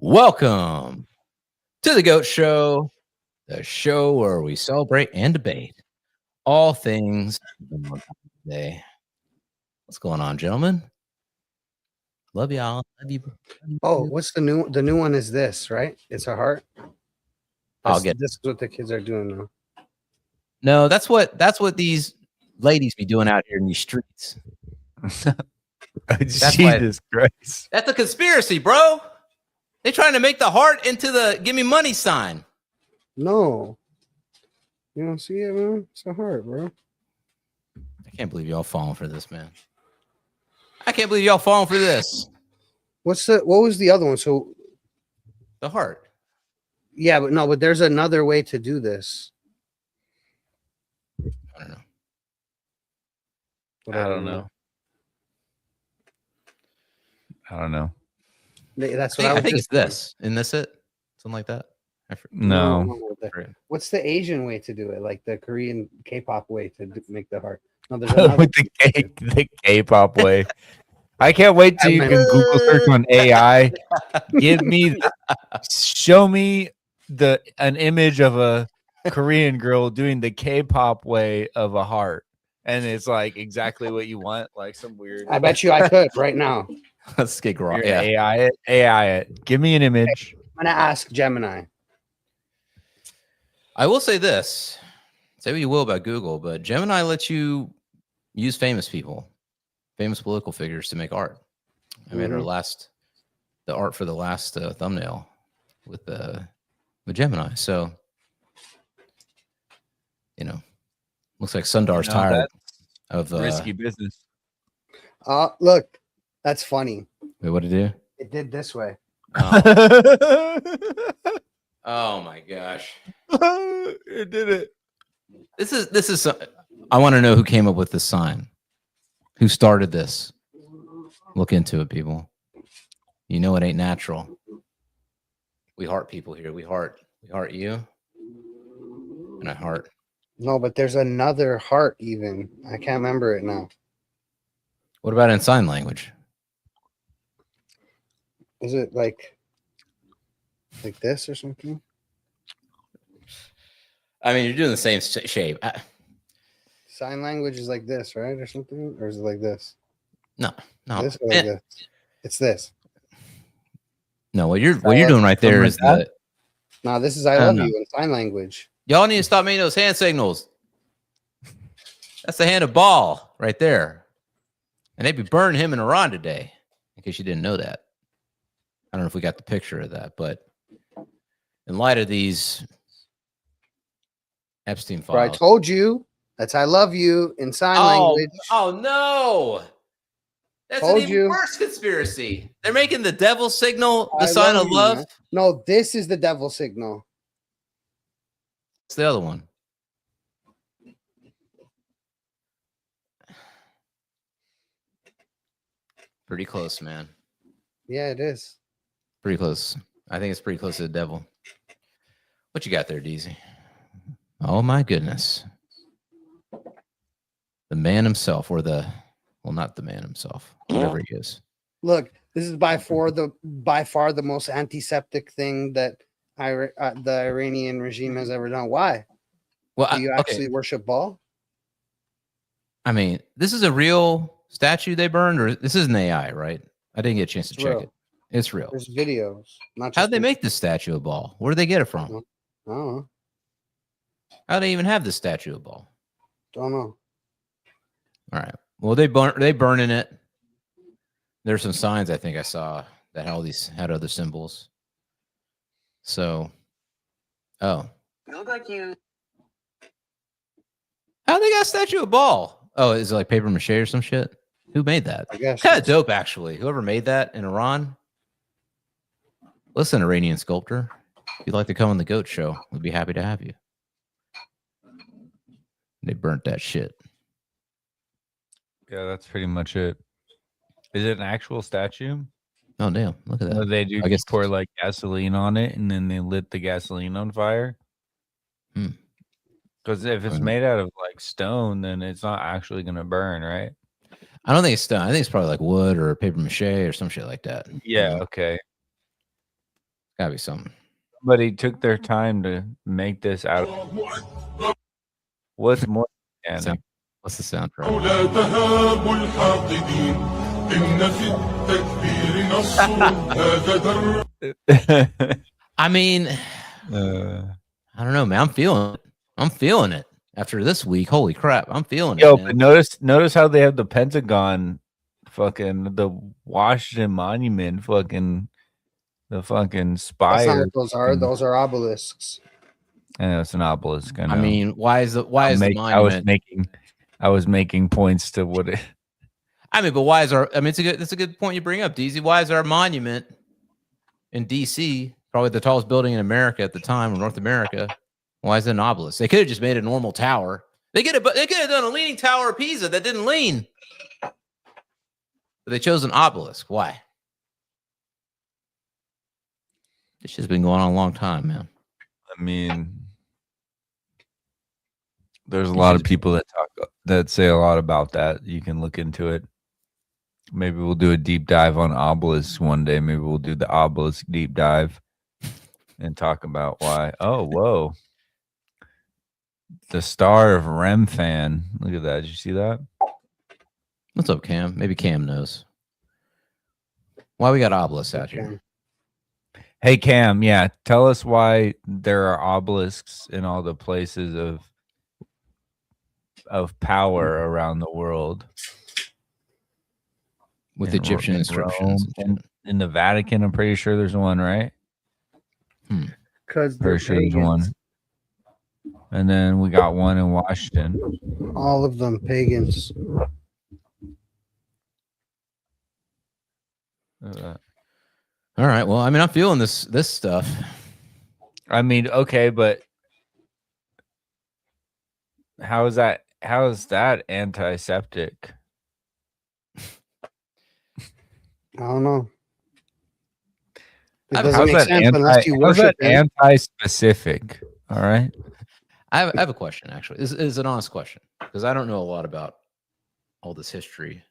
Welcome to the Goat Show, the show where we celebrate and debate all things Valentine's Day. What's going on, gentlemen? Love y'all. Love you. Oh, what's the new? The new one is this, right? It's a heart. This is what the kids are doing now. No, that's what these ladies be doing out here in these streets. Jesus Christ. That's a conspiracy, bro. They're trying to make the heart into the give me money sign. No. You don't see it, man? It's a heart, bro. I can't believe y'all falling for this, man. I can't believe y'all falling for this. What was the other one? So the heart. Yeah, but there's another way to do this. I don't know. I don't know. I don't know. That's what I think it's this. Isn't this it? Something like that. No. What's the Asian way to do it? Like the Korean K-pop way to make the heart. No, there's with the K-pop way. I can't wait till you can Google search on AI. Show me an image of a Korean girl doing the K-pop way of a heart, and it's like exactly what you want, like some weird. I bet you I could right now. Let's get right. Yeah. AI it. Give me an image. I'm gonna ask Gemini. I will say this. Say what you will about Google, but Gemini lets you use famous people, famous political figures to make art. I made the art for the last thumbnail with Gemini. So, looks like Sundar's tired of risky business. Look, that's funny. Wait, what did it do? It did this way. Oh my gosh. It did it. This is I want to know who came up with this sign. Who started this? Look into it, people. You know it ain't natural. We heart people here. We heart you. And I heart. No, but there's another heart even. I can't remember it now. What about in sign language? Is it like this or something? I mean, you're doing the same shape. Sign language is like this, right? Or something? Or is it like this? No. This or like this? It's this. No, what you're doing right there is that. No, this is I love you in sign language. Y'all need to stop making those hand signals. That's the hand of Baal right there. And they'd be burning him in Iran today, in case you didn't know that. I don't know if we got the picture of that, but in light of these Epstein files. Bro, I told you that's I love you in sign language. Oh no. That's an even worse conspiracy. They're making the devil signal the sign of love. Man. No, this is the devil signal. It's the other one. Pretty close, man. Yeah, it is. Pretty close. I think it's pretty close to the devil. What you got there, Deezy? Oh my goodness. The man himself, or not the man himself, whatever he is. Look, this is by far the most antiseptic thing that the Iranian regime has ever done. Why? Well, do you actually worship Baal? I mean, this is a real statue they burned, or this isn't AI, right? I didn't get a chance to check it. It's real. There's videos. How'd they make this statue of Baal? Where did they get it from? I don't know. How'd they even have this statue of Baal? Don't know. All right. Well, they burning it. There's some signs I think I saw that had other symbols. So, You look like you. How they got a statue of Baal? Oh, is it like paper mache or some shit? Who made that? I guess kind of dope, actually. Whoever made that in Iran. Listen, Iranian sculptor, if you'd like to come on the Goat Show, we'd be happy to have you. They burnt that shit. Yeah, that's pretty much it. Is it an actual statue? Oh, damn. Look at that. They do pour like gasoline on it, and then they lit the gasoline on fire. Because if it's made out of like stone, then it's not actually going to burn, right? I don't think it's stone. I think it's probably like wood or paper mache or some shit like that. Yeah, okay. Gotta be something. Somebody took their time to make this out. What's more? Sound- What's the soundtrack? لا تهاب الحاقدين إن في التكبير نص هذا در I mean, Uh, I don't know, man. I'm feeling it after this week. Holy crap, I'm feeling yo, it, but man. notice how they have the Pentagon, fucking the Washington Monument, fucking the fucking That's spire. not what those are. Those are obelisks. I know it's an obelisk. I know. I mean, why is the I monument? I was making points to what it. I mean, but why is our? I mean, that's a good point you bring up, Deezy. Why is our monument in D.C. probably the tallest building in America at the time, or North America? Why is it an obelisk? They could have just made a normal tower. They could have done a leaning tower of Pisa that didn't lean. But they chose an obelisk. Why? This has been going on a long time, man. I mean, there's a lot of people that say a lot about that. You can look into it. Maybe we'll do a deep dive on obelisks one day. Maybe we'll do the obelisk deep dive and talk about why. Oh, whoa. The star of Rem fan. Look at that. Did you see that? What's up, Cam? Maybe Cam knows. Why we got obelisks out here? Hey, Cam. Yeah. Tell us why there are obelisks in all the places of power around the world. With In Egyptian Rome, inscriptions. and in the Vatican, I'm pretty sure there's one, right? Because Pretty sure there's one. And then we got one in Washington. All of them pagans. All right. Well, I mean, I'm feeling this stuff. I mean, okay, but how is that antiseptic? I don't know. It How's doesn't make sense unless you worship it. Anti-specific? All right. I have a question, actually. This is an honest question because I don't know a lot about all this history,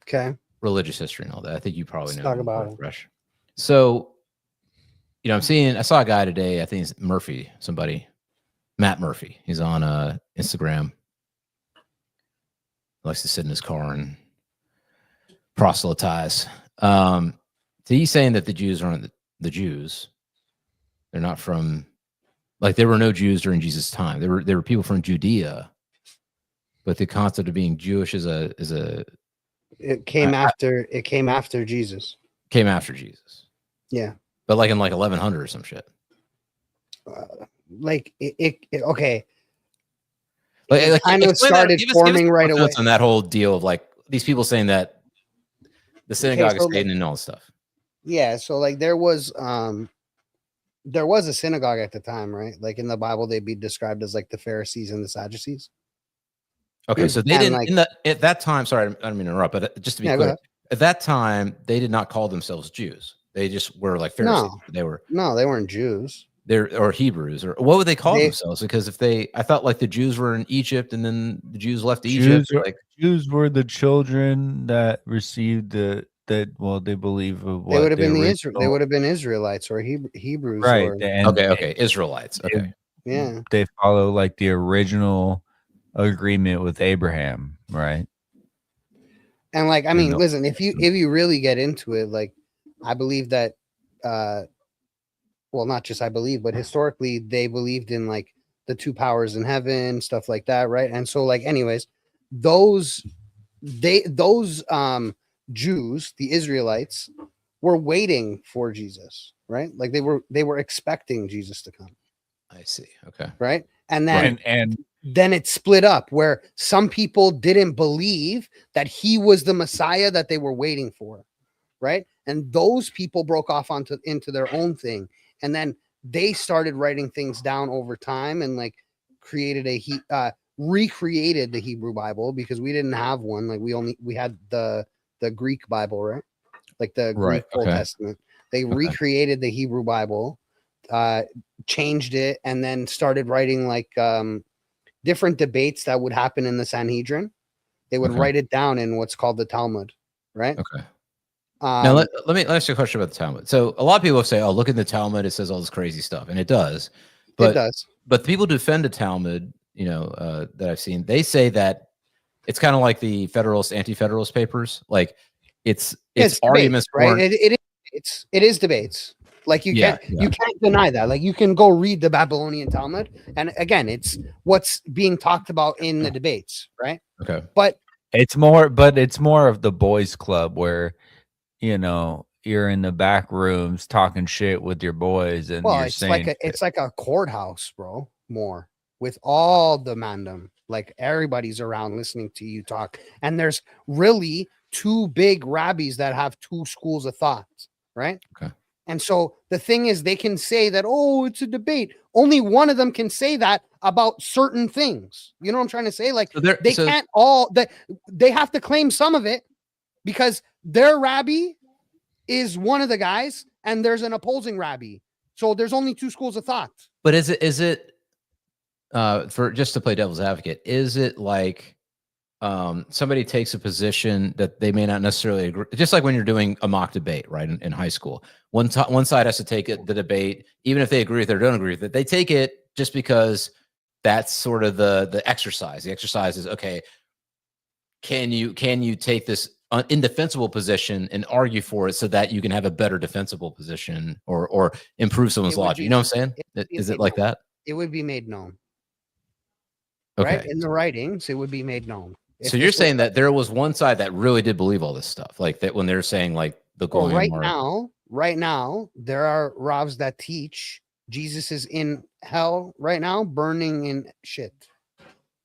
Okay. religious history, and all that. I think you probably Let's know. talk more about it. fresh. So, I saw a guy today. I think it's Murphy, Matt Murphy. He's on Instagram. He likes to sit in his car and proselytize. So he's saying that the Jews aren't the Jews. They're not from, like, there were no Jews during Jesus' time. There were people from Judea, but the concept of being Jewish It came after Jesus. Came after Jesus. Yeah. But like in 1100 or some shit. Okay. Like, It kind of started forming right away. On that whole deal of like these people saying that the Synagogue of Satan and all this stuff. Yeah, so like there was a synagogue at the time, right? Like in the Bible, they'd be described as like the Pharisees and the Sadducees. Okay, so they And, didn't like, at that time. Sorry, I don't mean to interrupt, but just to be Yeah, go clear, ahead. at that time they did not call themselves Jews. They just were like Pharisees. They weren't Jews. Or Hebrews, or what would they call They- themselves? Because I thought like the Jews were in Egypt, and then the Jews left Jews Egypt. Jews were the children that received they believe of what They would have been original- they would have been Israelites or Hebrews, right. Or, And Okay, Israelites. they- Okay, yeah. They follow like the original agreement with Abraham, right? And like, I mean, know. listen, if you really get into it, like, I believe that, well, not just I believe, but historically they believed in like the two powers in heaven, stuff like that, right? And so, like, anyways, those Jews, the Israelites, were waiting for Jesus, right? Like they were expecting Jesus to come, I see. Okay, right? And then And then it split up where some people didn't believe that he was the Messiah that they were waiting for, right? And those people broke off into their own thing, and then they started writing things down over time and like recreated the Hebrew Bible because we didn't have one. Like we had the Greek Bible, right? Like the Greek Old Testament. They recreated the Hebrew Bible, changed it, and then started writing like different debates that would happen in the Sanhedrin. They would write it down in what's called the Talmud, right? okay. Now let me ask you a question about the Talmud. So a lot of people say, "Oh, look in the Talmud; it says all this crazy stuff," and it does. But it does. But the people who defend the Talmud, that I've seen, they say that it's kind of like the Federalist, Anti-Federalist papers. Like it's arguments, debates, right? It is debates. Like you can't deny that. Like you can go read the Babylonian Talmud, and again, it's what's being talked about in the debates, right? Okay, but it's more of the boys' club where you're in the back rooms talking shit with your boys, and you're saying it's like a courthouse, bro. More with all the mandem, like everybody's around listening to you talk, and there's really two big rabbis that have two schools of thought, right? Okay. And so the thing is, they can say that, oh, it's a debate. Only one of them can say that about certain things. You know what I'm trying to say? Like can't all that they have to claim some of it because their rabbi is one of the guys and there's an opposing rabbi. So there's only two schools of thought. But is it for just to play devil's advocate, is it like somebody takes a position that they may not necessarily agree, just like when you're doing a mock debate, right? In high school, one side has to take the debate, even if they agree with it or don't agree with it, they take it just because that's sort of the exercise. The exercise is, okay, can you take this indefensible position and argue for it so that you can have a better defensible position or improve someone's logic? You know what I'm saying? Is it like that? It would be made known. Okay. Right? In the writings, it would be made known. So you're saying that there was one side that really did believe all this stuff, like that when they're saying like the goal. Right now, there are ravs that teach Jesus is in hell right now, burning in shit.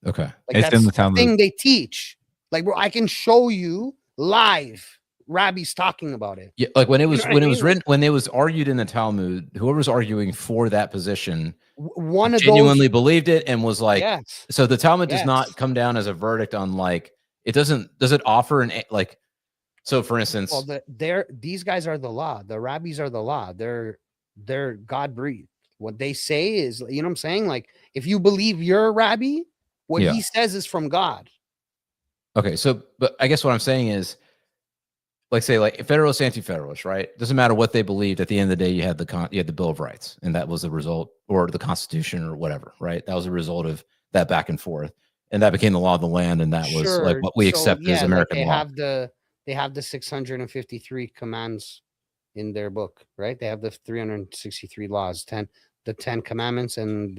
Okay, like it's in the Talmud. Thing they teach. Like, bro, I can show you live rabbis talking about it. Yeah, like when it was written, when it was argued in the Talmud, whoever was arguing for that position, one of genuinely those believed it and was like, yes. So the Talmud does not come down as a verdict on like it doesn't. Does it offer an like? So, for instance, well, these guys are the law. The rabbis are the law. They're God breathed. What they say is, you know what I'm saying? Like, if you believe you're a rabbi, what he says is from God. Okay, so but I guess what I'm saying is, like, say, like Federalist, Anti-Federalist, right? Doesn't matter what they believed. At the end of the day, you had the Bill of Rights, and that was the result, or the Constitution, or whatever, right? That was a result of that back and forth, and that became the law of the land, and that was like what we accept as American law. They have the 653 commands in their book, right? They have the 363 laws, the 10 commandments, and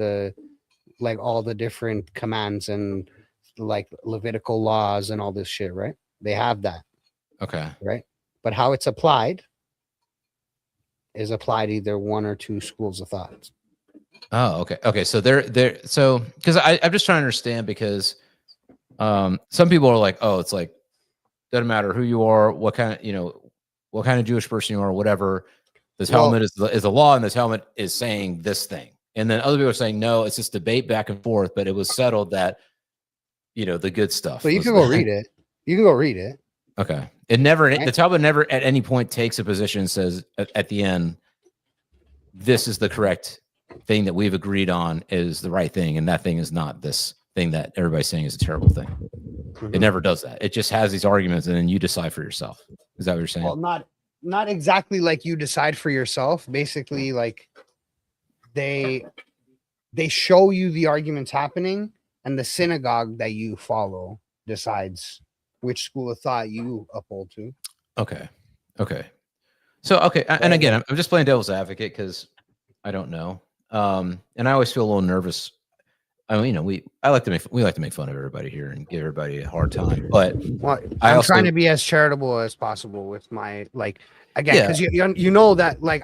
all the different commands and like Levitical laws and all this shit, right? They have that. Okay. Right. But how it's applied is applied either one or two schools of thought. Oh, okay. Okay. So so because I'm just trying to understand, because some people are like, oh, it's like, doesn't matter who you are, what kind of Jewish person you are, whatever. The Talmud is a law, and the Talmud is saying this thing. And then other people are saying, no, it's just debate back and forth, but it was settled that, the good stuff. But you can go read it. You can go read it. Okay. The Talmud never at any point takes a position and says at the end, this is the correct thing that we've agreed on is the right thing, and that thing is not this thing that everybody's saying is a terrible thing. It never does that. It just has these arguments, and then you decide for yourself. Is that what you're saying? Well, not exactly like you decide for yourself. Basically, like they show you the arguments happening, and the synagogue that you follow decides which school of thought you uphold to. Okay. So, and again, I'm just playing devil's advocate because I don't know. And I always feel a little nervous. I mean, we like to make fun of everybody here and give everybody a hard time, but I'm trying to be as charitable as possible with my, like, again, because you know that, like,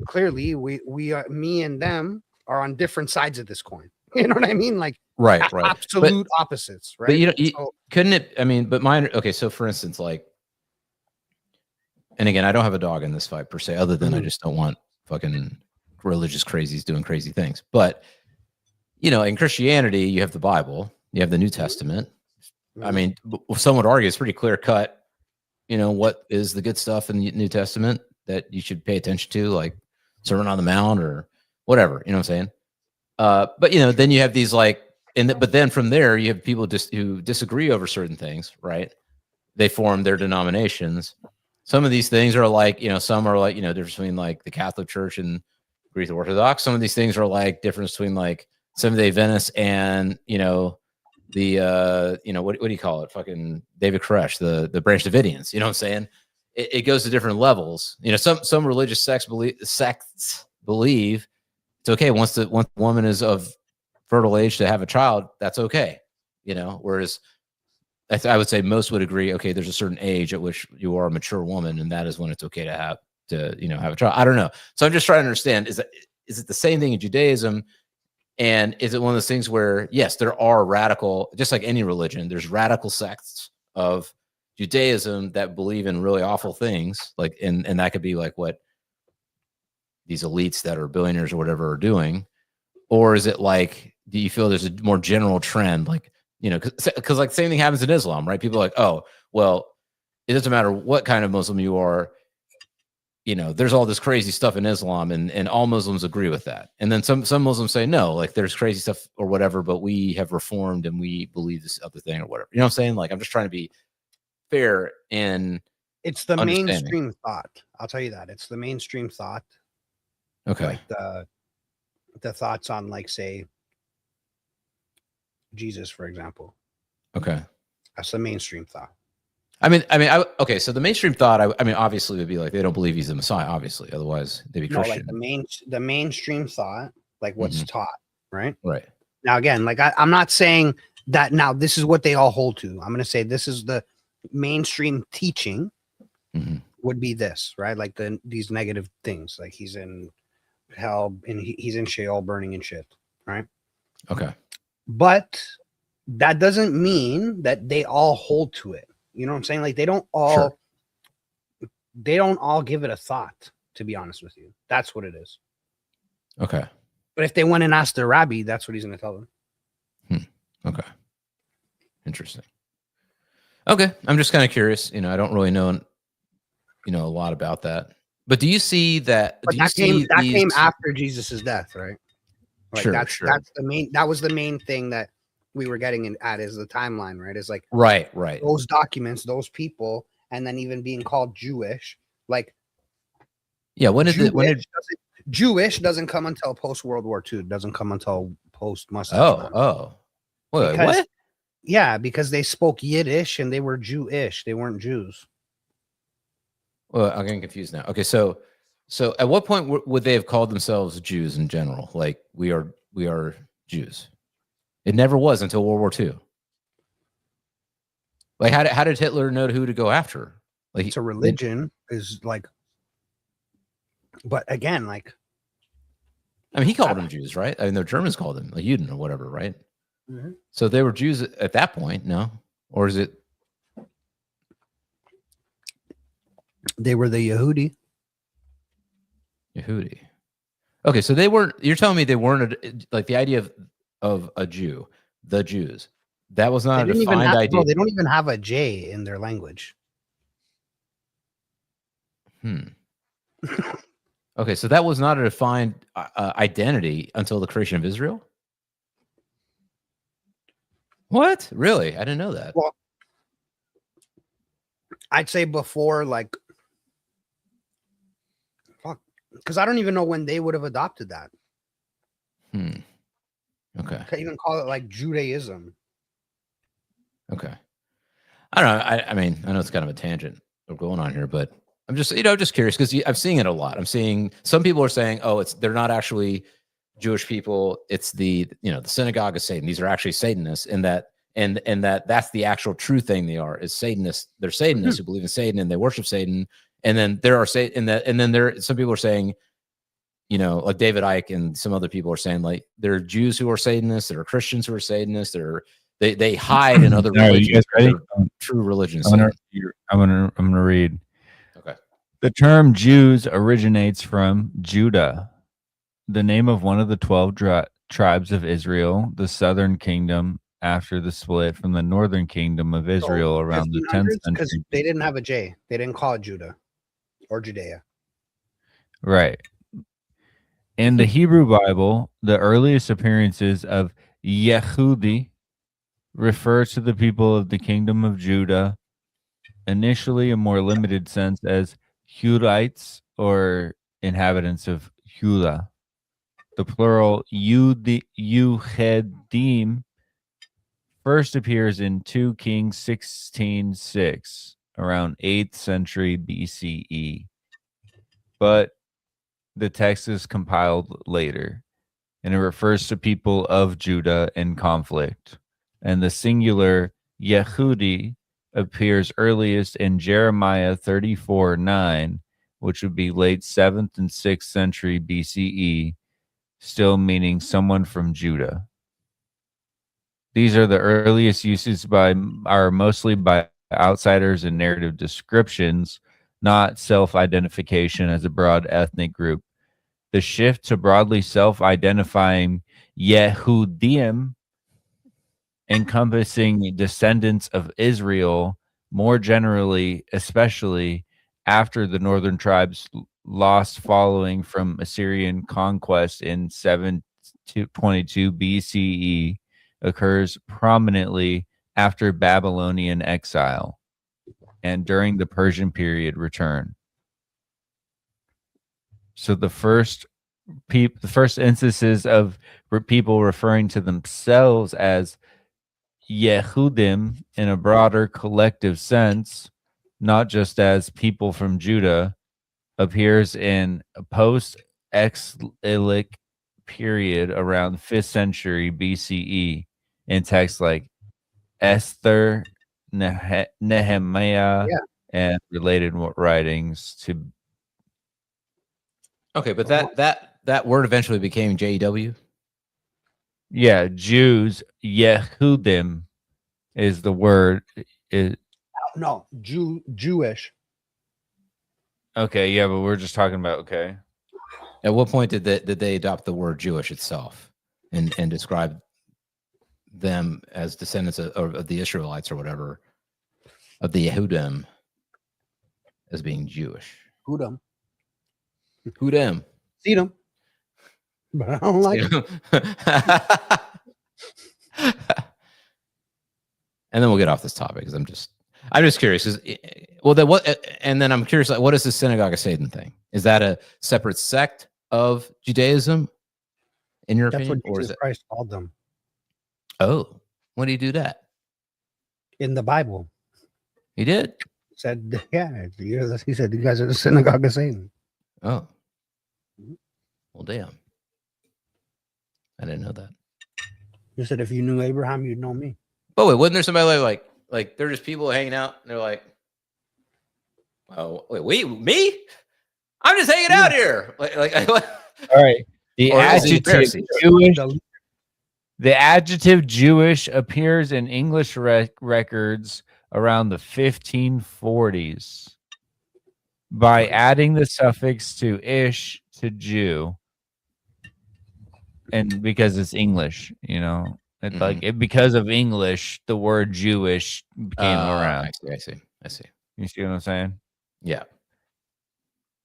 clearly we are, me and them are on different sides of this coin. You know what I mean? Like, right. Absolute opposites, right? But couldn't it? I mean, but mine. Okay, so for instance, like, and again, I don't have a dog in this fight per se, other than I just don't want fucking religious crazies doing crazy things. But in Christianity, you have the Bible, you have the New Testament. I mean, some would argue it's pretty clear cut. What is the good stuff in the New Testament that you should pay attention to, like Sermon on the Mount or whatever. You know what I'm saying? But then you have these like, but then from there you have people who disagree over certain things, right? they form their denominations. Some of these things are like, some are like, difference between like the Catholic Church and Greek Orthodox. Some of these things are like difference between like Seventh-day Adventists and, the, what do you call it? Fucking David Koresh, the Branch Davidians. You know what I'm saying? It goes to different levels. Some religious sects believe it's okay once the woman is of fertile age to have a child, that's okay. Whereas I would say most would agree, okay, there's a certain age at which you are a mature woman, and that is when it's okay to have a child. I don't know. So I'm just trying to understand, is it the same thing in Judaism? And is it one of those things where, yes, there are radical, just like any religion, there's radical sects of Judaism that believe in really awful things, like, and that could be like what these elites that are billionaires or whatever are doing? Or is it like, do you feel there's a more general trend, like, because like same thing happens in Islam, right? People are like, oh, well, it doesn't matter what kind of Muslim you are, there's all this crazy stuff in Islam, and all Muslims agree with that. And then some Muslims say, no, like there's crazy stuff or whatever, but we have reformed and we believe this other thing or whatever. You know what I'm saying? Like, I'm just trying to be fair and it's the mainstream thought. I'll tell you that. It's the mainstream thought. Okay. Like the thoughts on, like, say, Jesus, for example. Okay. That's the mainstream thought. Okay. So the mainstream thought, obviously would be like, they don't believe he's the Messiah, obviously. Otherwise they'd be Christian. Like the mainstream thought, like what's taught, right? Right. Now, again, like I'm not saying that now this is what they all hold to. I'm going to say this is the mainstream teaching would be this, right? Like these negative things, like he's in hell and he's in Sheol burning and shit, right? Okay. But that doesn't mean that they all hold to it. You know what I'm saying? Like they don't all give it a thought, to be honest with you. That's what it is. Okay. But if they went and asked their rabbi, that's what he's going to tell them. Okay. Interesting. Okay. I'm just kind of curious. I don't really know, a lot about that. But do you see that? But that came after Jesus's death, right? Like that's the main. That was the main thing that we were getting at, is the timeline, right? Is like right. Those documents, those people, and then even being called Jewish, like Jewish doesn't come until post World War II. It doesn't come until post mustache. Wait, what? Yeah, because they spoke Yiddish and they were Jewish. They weren't Jews. Well, I'm getting confused now. Okay, so at what point would they have called themselves Jews in general? Like, we are Jews. It never was until World War II. Like, how did Hitler know who to go after? Like, it's a religion is like, but again, like, he called them Jews, right? The Germans called them like Juden or whatever, right? Mm-hmm. So they were Jews at that point, no? Or is it? They were the Yehudi. Okay, so they weren't. You're telling me they weren't like the idea of a Jew, the Jews. That was not a defined idea. They don't even have a J in their language. Okay, so that was not a defined identity until the creation of Israel? What? Really? I didn't know that. Well, I'd say before, like, because I don't even know when they would have adopted that. Okay. Can't even call it like Judaism. Okay. I don't know. I know it's kind of a tangent we're going on here, but I'm just, just curious because I'm seeing it a lot. I'm seeing some people are saying, oh, they're not actually Jewish people. It's the Synagogue of Satan. These are actually Satanists, and that's the actual true thing they are, is Satanists. They're Satanists who believe in Satan and they worship Satan. And then there are some people are saying, like David Icke and some other people are saying, like, there are Jews who are Satanists, there are Christians who are Satanists, they hide in other religions. You guys ready? True religion. I'm gonna read. Okay. The term Jews originates from Judah, the name of one of the 12 tribes of Israel, the southern kingdom after the split from the northern kingdom of Israel around the 10th century. Because they didn't have a J. They didn't call it Judah or Judea. Right. In the Hebrew Bible, the earliest appearances of Yehudi refer to the people of the kingdom of Judah initially a more limited sense as Hurites or inhabitants of Hula. The plural Yuchedim first appears in 2 Kings 16:6, around 8th century BCE. But the text is compiled later, and it refers to people of Judah in conflict. And the singular Yehudi appears earliest in Jeremiah 34:9, which would be late 7th and 6th century BCE, still meaning someone from Judah. These are the earliest uses are mostly by outsiders and narrative descriptions, not self-identification as a broad ethnic group. The shift to broadly self-identifying Yehudim, encompassing descendants of Israel, more generally, especially after the northern tribes lost following from Assyrian conquest in 722 BCE, occurs prominently after Babylonian exile and during the Persian period return. So the first instances of people referring to themselves as Yehudim in a broader collective sense, not just as people from Judah, appears in a post-exilic period around 5th century BCE in texts like Esther, Nehemiah, and related writings to. Okay, but that word eventually became JEW. Yeah, Jews, Yehudim is the word. No, Jewish. Okay, yeah, but we're just talking about, okay. At what point did they adopt the word Jewish itself and describe them as descendants of the Israelites or whatever, of the Yehudim, as being Jewish? Hudam. Hudam. See them. But I don't like them. And then we'll get off this topic because I'm just curious. And then I'm curious, like, what is the Synagogue of Satan thing? Is that a separate sect of Judaism, in your opinion? That's what Jesus Christ called them. Oh, when did he do that? In the Bible. He did? Said, yeah. He said, you guys are the Synagogue of Satan. Oh. Well, damn. I didn't know that. He said, if you knew Abraham, you'd know me. Oh, wait, wasn't there somebody like they're just people hanging out and they're like, oh, wait, me? I'm just hanging out here. All right. The adjective Jewish appears in English records around the 1540s by adding the suffix to ish to Jew. And because it's English, because of English, the word Jewish came around. I see. You see what I'm saying? Yeah.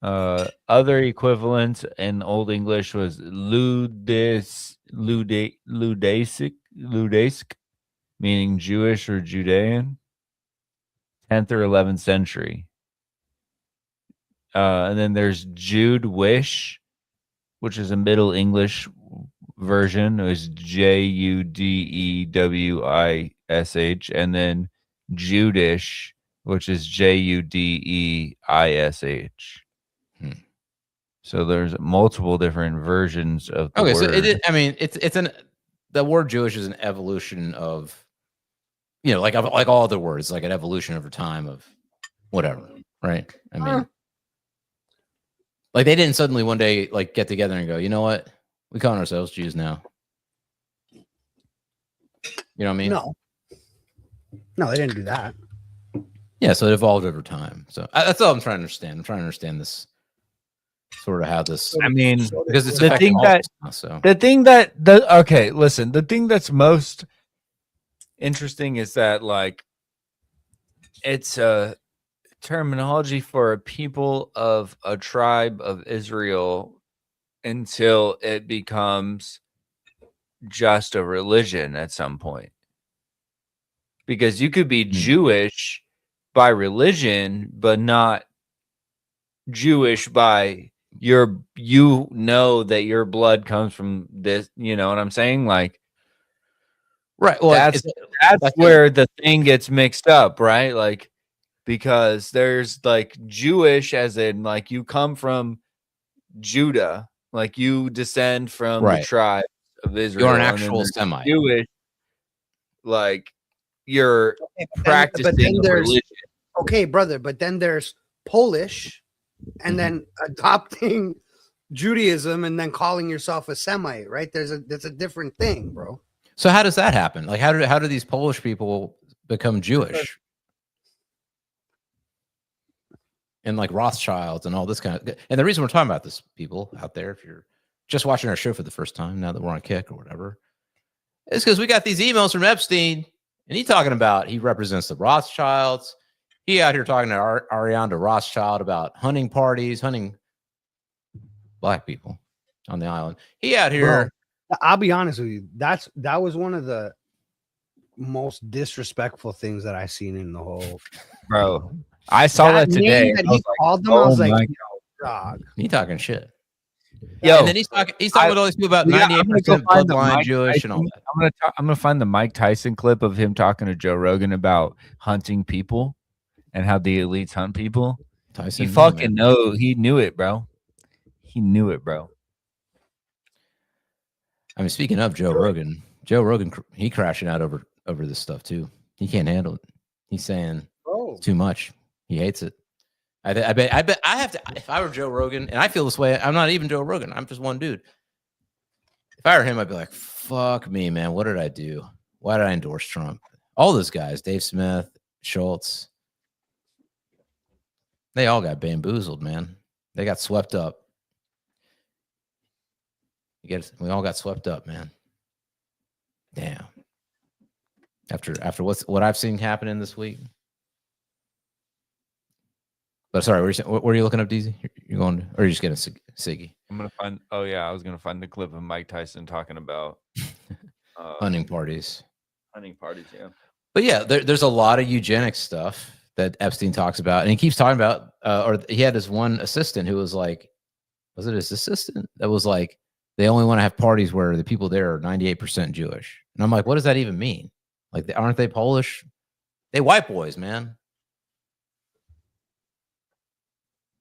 Other equivalents in Old English was ludaisk, meaning Jewish or Judean, 10th or 11th century. And then there's Judewish, which is a Middle English version. It was Judewish, and then Judish, which is Judeish. So there's multiple different versions of the word. So the word Jewish is an evolution of, like all other words, like an evolution over time of whatever, right? I mean, like they didn't suddenly one day like get together and go, you know what? We call ourselves Jews now. You know what I mean? No, they didn't do that. Yeah, so it evolved over time. So that's all I'm trying to understand. I'm trying to understand this sort of how this. I mean, because it's the thing the thing that's most interesting is that like it's a terminology for a people of a tribe of Israel until it becomes just a religion at some point. Because you could be Jewish by religion, but not Jewish by you know that your blood comes from this, you know what I'm saying? Like, right. Well, that's like where the thing gets mixed up, right? Like, because there's like Jewish as in like you come from Judah, like you descend from the right. tribe of Israel. You're an and then actual there's Semite. Jewish, like you're but practicing then a there's religion. okay, brother. But then there's Polish, and then adopting Judaism, and then calling yourself a Semite. Right? That's a different thing, bro. So how does that happen? Like, how do these Polish people become Jewish? And like Rothschilds and all this kind of. And the reason we're talking about this, people out there, if you're just watching our show for the first time, now that we're on Kick or whatever, is because we got these emails from Epstein, and he represents the Rothschilds. He out here talking to Ariana Rothschild about hunting parties, hunting black people on the island. He out here. Bro, I'll be honest with you. That was one of the most disrespectful things that I seen in the whole. Bro, I saw that today. That he called them. I was like, yo, dog. He talking shit. Yo, and then he's talking with all these people about 98% bloodline Jewish and all that. I'm gonna find the Mike Tyson clip of him talking to Joe Rogan about hunting people and how the elites hunt people. Tyson, he knew it, bro. He knew it, bro. I mean, speaking of Joe Rogan, he crashing out over this stuff too. He can't handle it. He's saying it's too much. He hates it. I bet I have to. If I were Joe Rogan, and I feel this way, I'm not even Joe Rogan. I'm just one dude. If I were him, I'd be like, "Fuck me, man. What did I do? Why did I endorse Trump?" All those guys, Dave Smith, Schultz, they all got bamboozled, man. They got swept up. We all got swept up, man. Damn. After what I've seen happening this week. But sorry, what were you looking up, Deezy? You're going to, or are you just getting Siggy? I'm gonna find. Oh yeah, I was gonna find the clip of Mike Tyson talking about hunting parties. Hunting parties, yeah. But yeah, there's a lot of eugenics stuff that Epstein talks about, and he keeps talking about. Or he had his one assistant who was like, was it his assistant that was like, they only want to have parties where the people there are 98% Jewish, and I'm like, what does that even mean? Like, aren't they Polish? They white boys, man.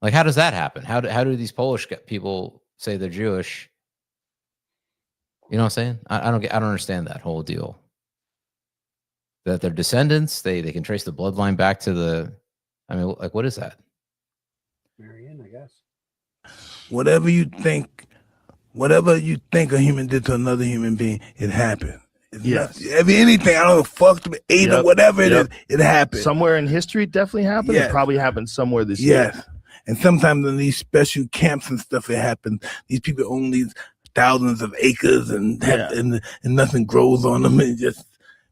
Like, how does that happen? How do these Polish people say they're Jewish? You know what I'm saying? I don't understand that whole deal. That they're descendants, they can trace the bloodline back to the. I mean, like, what is that? Marion, I guess. Whatever you think a human did to another human being, it happened. Yes. Anything, I don't know, fucked him, ate him, whatever it is, it happened. Somewhere in history, it definitely happened. Yes. It probably happened somewhere this year. Yes. And sometimes in these special camps and stuff, it happens. These people own these thousands of acres and nothing grows on them. And just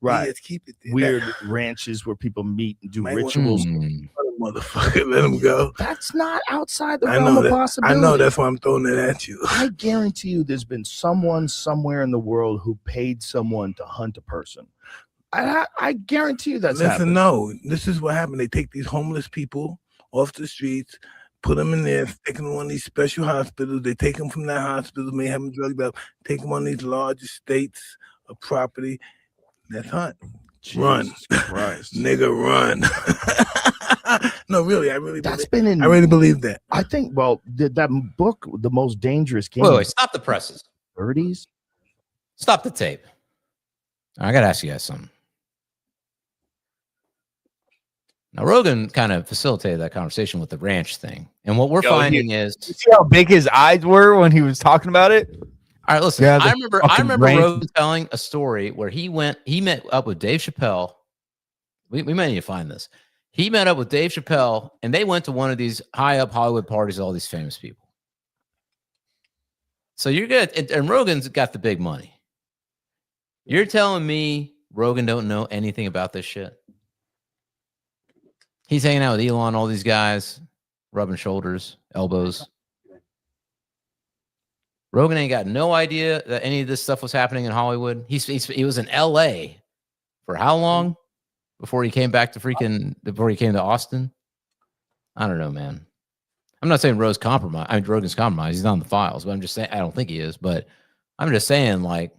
just keep it there. Weird ranches where people meet and do rituals. Motherfucker, let them go. That's not outside the realm of possibility. I know, that's why I'm throwing it at you. I guarantee you there's been someone somewhere in the world who paid someone to hunt a person. I guarantee you that's happened. No, this is what happened. They take these homeless people off the streets, put them in there, stick them in one of these special hospitals. They take them from that hospital, may have them drugged up, take them on these large estates of property. That's hunt. Jesus run. Christ. Nigga, run. No, really, I really believe that. I think, well, that book, The Most Dangerous Game. Wait, stop the presses. 30s? Stop the tape. I got to ask you guys something. Now, Rogan kind of facilitated that conversation with the ranch thing. And what we're finding is... You see how big his eyes were when he was talking about it? All right, listen. I remember Rogan telling a story where he met up with Dave Chappelle. We may need to find this. He met up with Dave Chappelle, and they went to one of these high-up Hollywood parties, all these famous people. So you're good. And Rogan's got the big money. You're telling me Rogan don't know anything about this shit? He's hanging out with Elon, all these guys, rubbing shoulders, elbows. Rogan ain't got no idea that any of this stuff was happening in Hollywood. He was in L.A. for how long? before he came back to before he came to Austin. I don't know, man. I'm not saying Rogan's compromised. He's not on the files, but I'm just saying I don't think he is. But I'm just saying, like,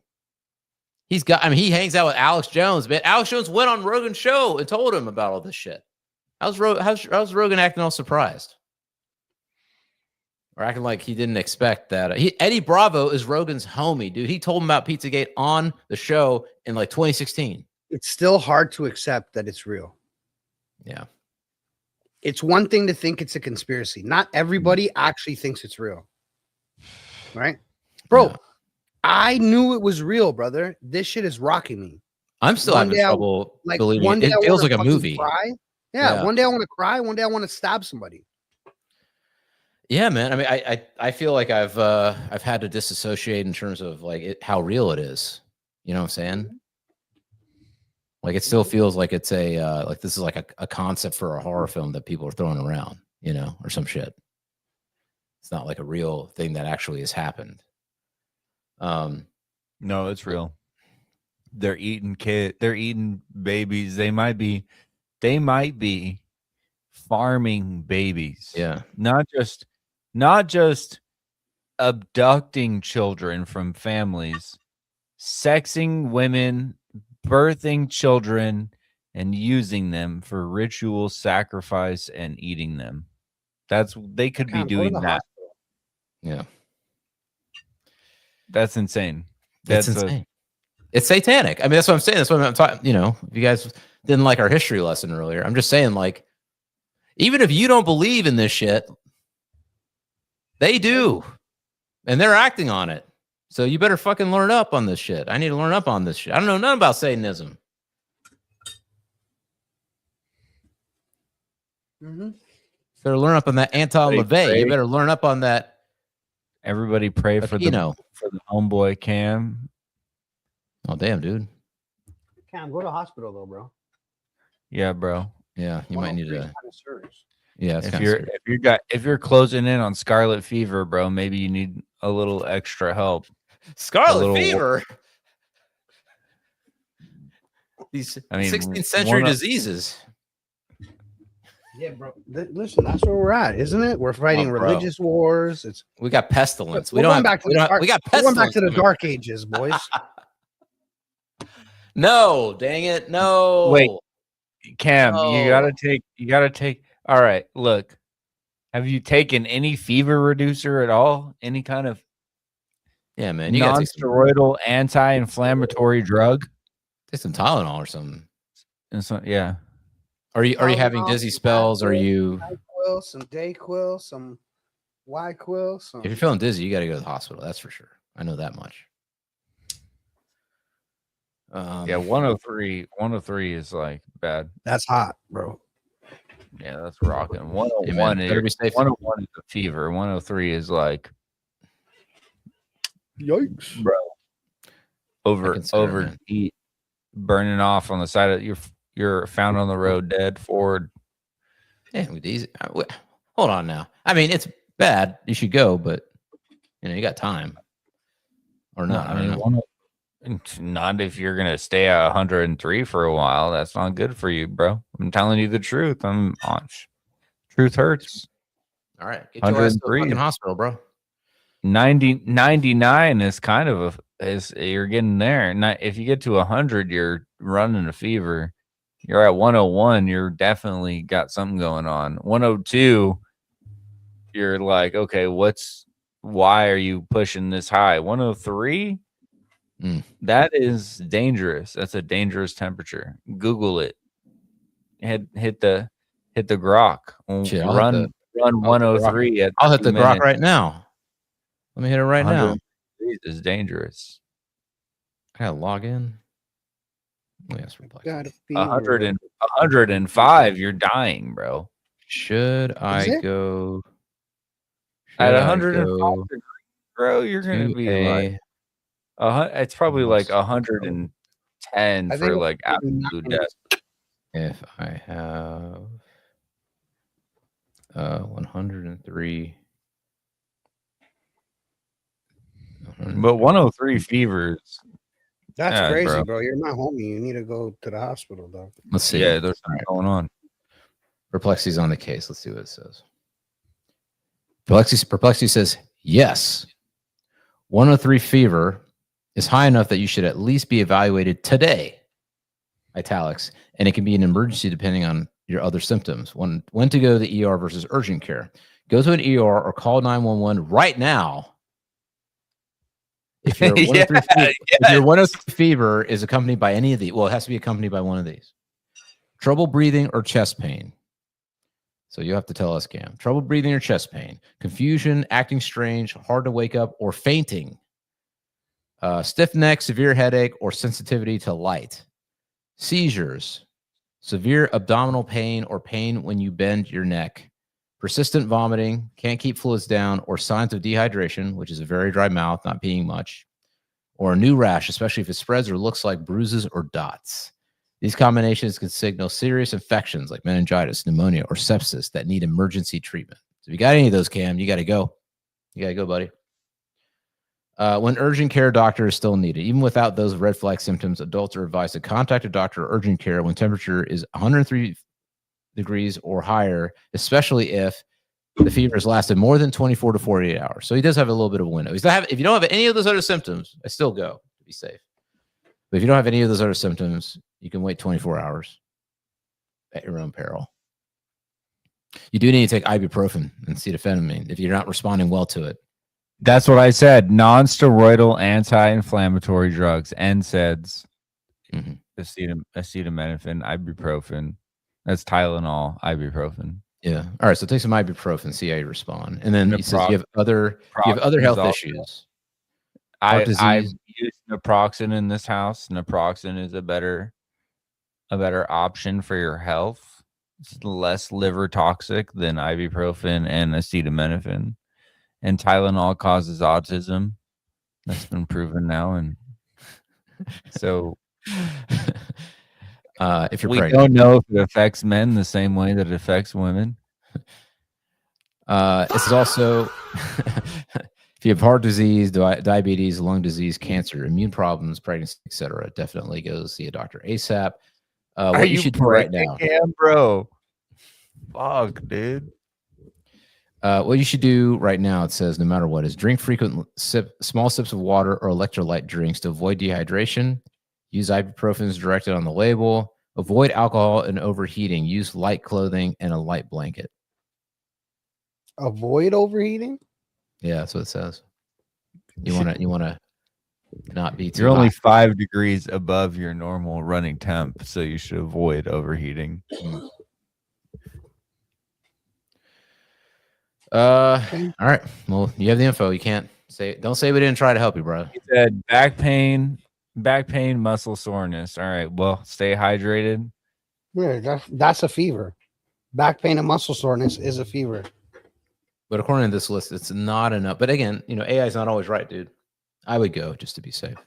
he hangs out with Alex Jones, man. Alex Jones went on Rogan's show and told him about all this shit. How's Rogan acting all surprised? Or acting like he didn't expect that. Eddie Bravo is Rogan's homie, dude. He told him about Pizzagate on the show in like 2016. It's still hard to accept that it's real. Yeah. It's one thing to think it's a conspiracy. Not everybody actually thinks it's real. Right? Bro, yeah. I knew it was real, brother. This shit is rocking me. I'm still having trouble believing it. It feels like a movie. Cry. Yeah, one day I want to cry. One day I want to stab somebody. Yeah, man. I mean, I feel like I've had to disassociate in terms of like how real it is. You know what I'm saying? Like it still feels like it's like this is like a concept for a horror film that people are throwing around, you know, or some shit. It's not like a real thing that actually has happened. No, it's real. They're eating they're eating babies. They might be farming babies. Yeah. Not just abducting children from families, sexing women, birthing children, and using them for ritual sacrifice and eating them. They could be doing that. Yeah. That's insane. That's insane. It's satanic. I mean, that's what I'm saying. That's what I'm talking. You know, if you guys didn't like our history lesson earlier, I'm just saying, like, even if you don't believe in this shit, they do, and they're acting on it. So you better fucking learn up on this shit. I need to learn up on this shit. I don't know nothing about Satanism. Mm-hmm. Better learn up on that Anton LaVey. You better learn up on that. Everybody pray for the homeboy Cam. Oh damn, dude. Cam, go to hospital though, bro. Yeah, bro. Yeah, you might need to. Yeah, if you're closing in on scarlet fever, bro, maybe you need a little extra help. Scarlet fever. These 16th century diseases. Yeah, bro. Listen, that's where we're at, isn't it? We're fighting religious wars. We got pestilence. We got pestilence. We're going back to the dark ages, boys. No, dang it. No. Wait. Cam, you gotta take. All right, look. Have you taken any fever reducer at all? Any kind of man, you non-steroidal anti-inflammatory drug? Take some Tylenol or something. Yeah. Are you having dizzy spells? Are you some Dayquil, some YQuil? If you're feeling dizzy, you got to go to the hospital. That's for sure. I know that much. Yeah, 103 is like bad. That's hot, bro. Yeah, that's rocking. 101 is a fever. 103 is like yikes, bro. Overheat, burning off on the side of you're found on the road dead. Forward. Yeah, with Deezy. Hold on now. I mean, it's bad. You should go, but you got time or not. I mean, not if you're gonna stay at 103 for a while. That's not good for you, bro. I'm telling you the truth. Truth hurts. All right, get your ass to the fucking hospital, bro. 99 is kind of you're getting there. If you get to 100, you're running a fever. You're at 101, you're definitely got something going on. 102, you're like, okay, why are you pushing this high? 103. That is dangerous. That's a dangerous temperature. Google it. Hit the grok. Shit, run 103 at I'll hit the grok right now. Let me hit it right now. This is dangerous. I gotta log in. Yes, 105, you're dying, bro. Should I go at 105 degrees, bro? You're gonna be like it's probably like 110 for like absolute death. If I have 103, but 103 fevers, That's crazy, bro. You're my homie. You need to go to the hospital, dog. Let's see. Yeah, there's something going on. Perplexity's on the case. Let's see what it says. Perplexity says, yes, 103 fever is high enough that you should at least be evaluated today, italics, and it can be an emergency depending on your other symptoms. When to go to the ER versus urgent care. Go to an ER or call 911 right now. If your 103 fever is accompanied by any of these, well, it has to be accompanied by one of these. Trouble breathing or chest pain. So you have to tell us, Cam. Trouble breathing or chest pain. Confusion, acting strange, hard to wake up, or fainting. Stiff neck, severe headache, or sensitivity to light. Seizures. Severe abdominal pain or pain when you bend your neck. Persistent vomiting, can't keep fluids down, or signs of dehydration, which is a very dry mouth, not peeing much. Or a new rash, especially if it spreads or looks like bruises or dots. These combinations can signal serious infections like meningitis, pneumonia, or sepsis that need emergency treatment. So if you got any of those, Cam, you got to go. You got to go, buddy. When urgent care doctor is still needed, even without those red flag symptoms, adults are advised to contact a doctor or urgent care when temperature is 103 degrees or higher, especially if the fever has lasted more than 24 to 48 hours. So he does have a little bit of a window. If you don't have any of those other symptoms, I still go to be safe. But if you don't have any of those other symptoms, you can wait 24 hours at your own peril. You do need to take ibuprofen and acetaminophen if you're not responding well to it. That's what I said. Non-steroidal anti-inflammatory drugs, NSAIDs, acetaminophen, ibuprofen. That's Tylenol, ibuprofen. Yeah. All right. So take some ibuprofen, see how you respond. And then he says you have other health issues. I've used naproxen in this house. Naproxen is a better option for your health. It's less liver toxic than ibuprofen and acetaminophen. And Tylenol causes autism. That's been proven now. And so if you're we pregnant, don't know if it affects men the same way that it affects women. This is also if you have heart disease, diabetes, lung disease, cancer, immune problems, pregnancy, etc., definitely go see a doctor ASAP. What you should do right now, bro? Fuck, dude. What you should do right now, it says, no matter what, is drink frequent small sips of water or electrolyte drinks to avoid dehydration. Use ibuprofen as directed on the label. Avoid alcohol and overheating. Use light clothing and a light blanket. Avoid overheating? Yeah, that's what it says. You want to not be too You're only hot. 5 degrees above your normal running temp, so you should avoid overheating. All right. Well, you have the info. You can't say, don't say we didn't try to help you, bro. He said back pain, muscle soreness. All right. Well, stay hydrated. Yeah, that's a fever. Back pain and muscle soreness is a fever. But according to this list, it's not enough. But again, AI is not always right, dude. I would go just to be safe.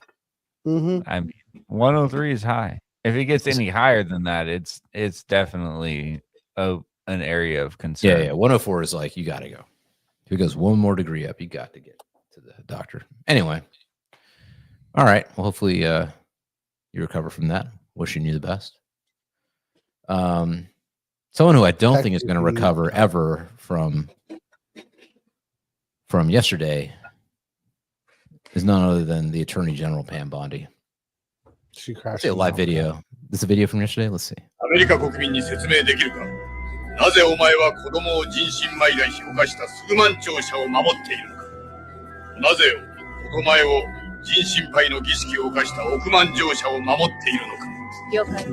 I mean, 103 is high. If it gets any higher than that, it's definitely an area of concern. Yeah. 104 is like, you got to go. If it goes one more degree up, you got to get to the doctor. Anyway. All right. Well, hopefully you recover from that. Wishing you the best. Someone who I don't think is going to recover ever from yesterday is none other than the Attorney General, Pam Bondi. She crashed. See a live video. This is a video from yesterday. Let's see. アメリカ国民に説明できるか。なぜお前は子供を人身売買し犯した数万長者を守っているのか。なぜお前を人身売の儀式を犯した億万長者を守っているのか。了解。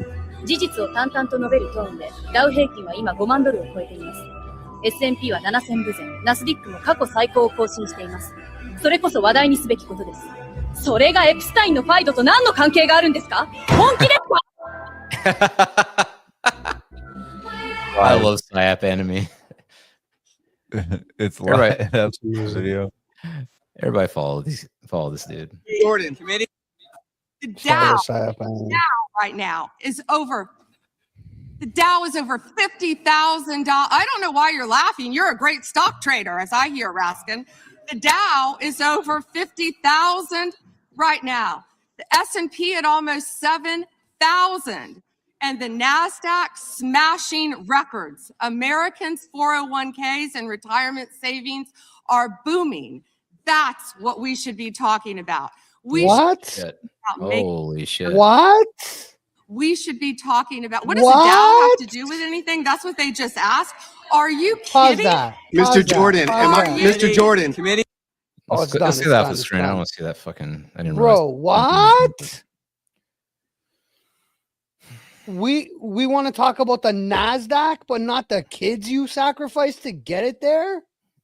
事実を淡々と述べるトーンで、ダウ平均は今5万ドルを超えています。S&P は7000部前、ナスディックも過去最高を更新しています。それこそ話題にすべきことです。それがエプスタインのファイトと何の関係があるんですか？本気ですか？ I love Psyop Enemy. It's right. That's the video. Everybody follow this dude. Jordan committee. The Dow right now is over. The Dow is over $50,000. I don't know why you're laughing. You're a great stock trader, as I hear, Raskin. The Dow is over 50,000 right now. The S&P at almost 7,000. And the Nasdaq smashing records. Americans' 401ks and retirement savings are booming. That's what we should be talking about. What? Holy shit. What? We should be talking about, what does the Dow have to do with anything? That's what they just asked. Are you kidding? Mr. Jordan, Mr. Jordan. Committee. Let's get that off the screen. I don't want to see that fucking. I didn't Bro, realize. what? We want to talk about the Nasdaq, but not the kids you sacrificed to get it there.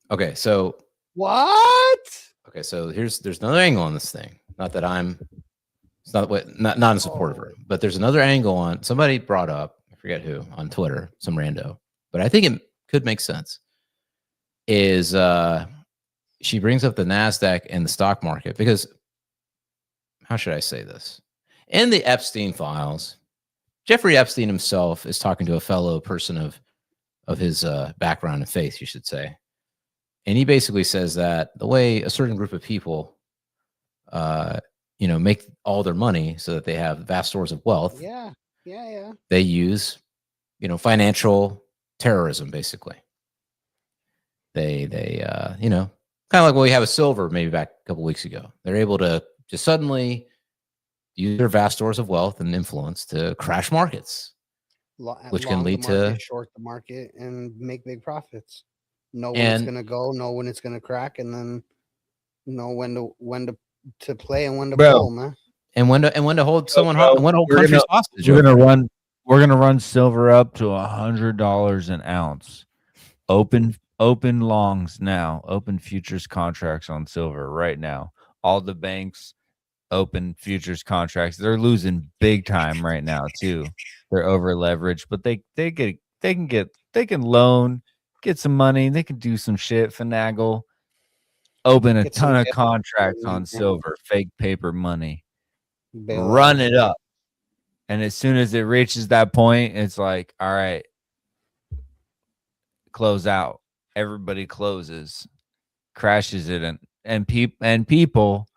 Okay, so what? Okay, so there's another angle on this thing. Not that it's not in support of her, but there's another angle on. Somebody brought up, I forget who, on Twitter, some rando, but I think it could make sense. Is she brings up the Nasdaq and the stock market because, how should I say this? In the Epstein files, Jeffrey Epstein himself is talking to a fellow person of his background and faith, you should say. And he basically says that the way a certain group of people, make all their money so that they have vast stores of wealth. Yeah. They use, financial terrorism, basically. They kind of like what we have with silver maybe back a couple weeks ago. They're able to just suddenly use their vast stores of wealth and influence to crash markets, which can lead to short the market and make big profits. Know when it's going to go, know when it's going to crack, and then know when to play and when to pull, man. And when to hold someone and when to hold countries hostage. We're gonna run silver up to $100 an ounce. Open longs now. Open futures contracts on silver right now. All the banks open futures contracts. They're losing big time right now too. They're over leveraged, but they can loan, get some money. They can do some shit, finagle. Open a ton of contracts on silver, fake paper money, run it up. And as soon as it reaches that point, it's like, all right, close out. Everybody closes, crashes it. And people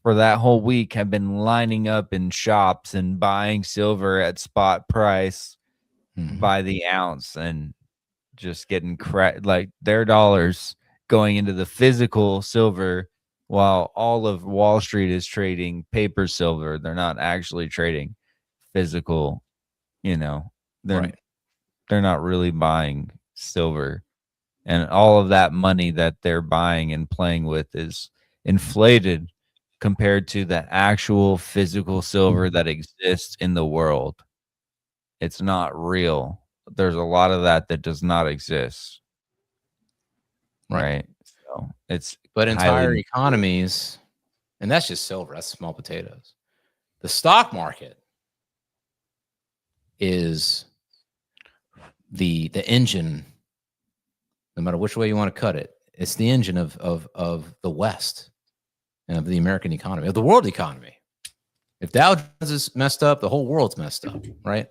for that whole week have been lining up in shops and buying silver at spot price by the ounce and just getting like their dollars going into the physical silver while all of Wall Street is trading paper silver. They're not actually trading physical, they're not really buying silver. And all of that money that they're buying and playing with is inflated compared to the actual physical silver that exists in the world. It's not real. There's a lot of that does not exist. Right. So but entire economies, and that's just silver, that's small potatoes. The stock market is the engine, no matter which way you want to cut it. It's the engine of the West and of the American economy, of the world economy. If Dow Jones is messed up, the whole world's messed up, right?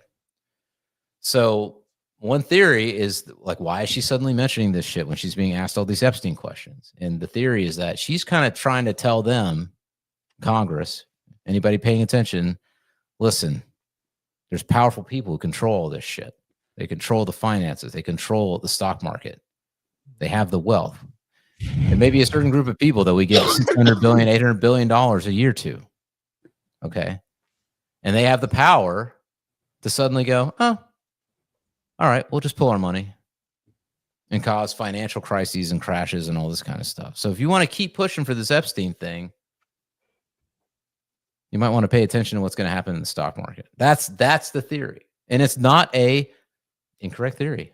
So one theory is like, why is she suddenly mentioning this shit when she's being asked all these Epstein questions? And the theory is that she's kind of trying to tell them, Congress, anybody paying attention, listen, there's powerful people who control all this shit. They control the finances. They control the stock market. They have the wealth. And maybe a certain group of people that we give $600 billion, $800 billion a year to. Okay. And they have the power to suddenly go, oh, all right, we'll just pull our money and cause financial crises and crashes and all this kind of stuff. So if you want to keep pushing for this Epstein thing, you might want to pay attention to what's going to happen in the stock market. That's the theory. And it's not a incorrect theory.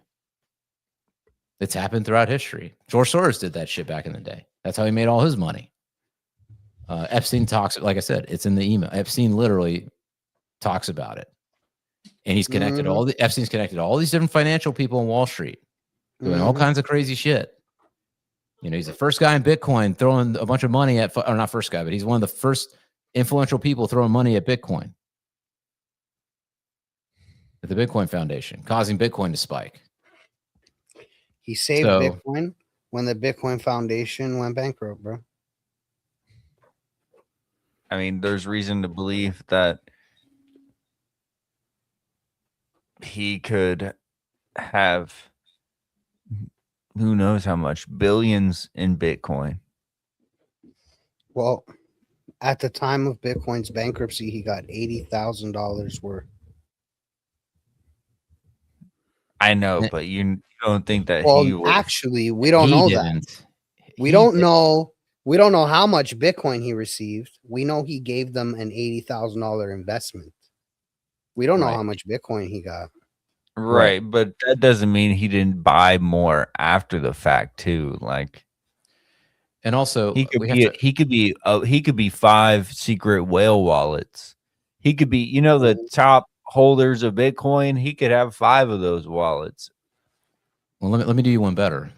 It's happened throughout history. George Soros did that shit back in the day. That's how he made all his money. Epstein talks, like I said, it's in the email. Epstein literally talks about it. And he's connected Epstein's connected all these different financial people on Wall Street doing all kinds of crazy shit. He's the first guy in Bitcoin throwing a bunch of money at, or not first guy, but he's one of the first influential people throwing money at Bitcoin. At the Bitcoin Foundation, causing Bitcoin to spike. He saved Bitcoin when the Bitcoin Foundation went bankrupt, bro. I mean, there's reason to believe that he could have who knows how much billions in Bitcoin. Well, at the time of Bitcoin's bankruptcy, he got $80,000 worth. I know, but you don't think that Well, he would. actually, we don't know that. We don't know. We don't know how much Bitcoin he received. We know he gave them an $80,000 investment. We don't know how much Bitcoin he got. Right, but that doesn't mean he didn't buy more after the fact too. Like, and also he could be 5 secret whale wallets. He could be, the top holders of Bitcoin. He could have 5 of those wallets. Well, let me do you one better.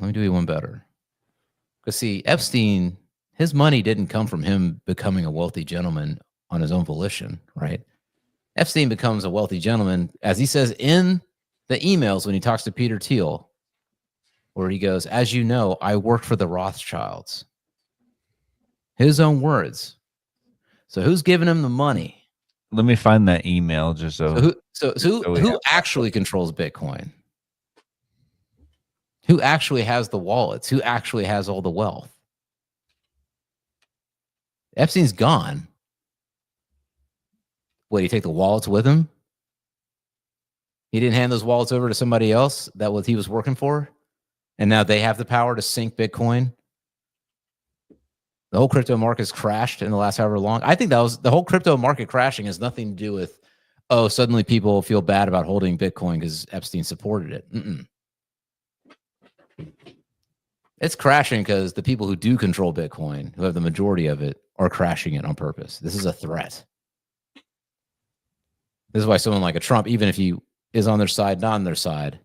Because see, Epstein, his money didn't come from him becoming a wealthy gentleman on his own volition, right? Epstein becomes a wealthy gentleman, as he says in the emails when he talks to Peter Thiel, where he goes, as you know, I worked for the Rothschilds. His own words. So who's giving him the money? Let me find that email just so who actually controls Bitcoin? Who actually has the wallets? Who actually has all the wealth? Epstein's gone. What, do you take the wallets with him? He didn't hand those wallets over to somebody else that what he was working for? And now they have the power to sink Bitcoin? The whole crypto market's crashed in the last however long. I think that was the whole crypto market crashing has nothing to do with, suddenly people feel bad about holding Bitcoin because Epstein supported it. It's crashing because the people who do control Bitcoin, who have the majority of it, are crashing it on purpose. This is a threat. This is why someone like a Trump, even if he is on their side, not on their side,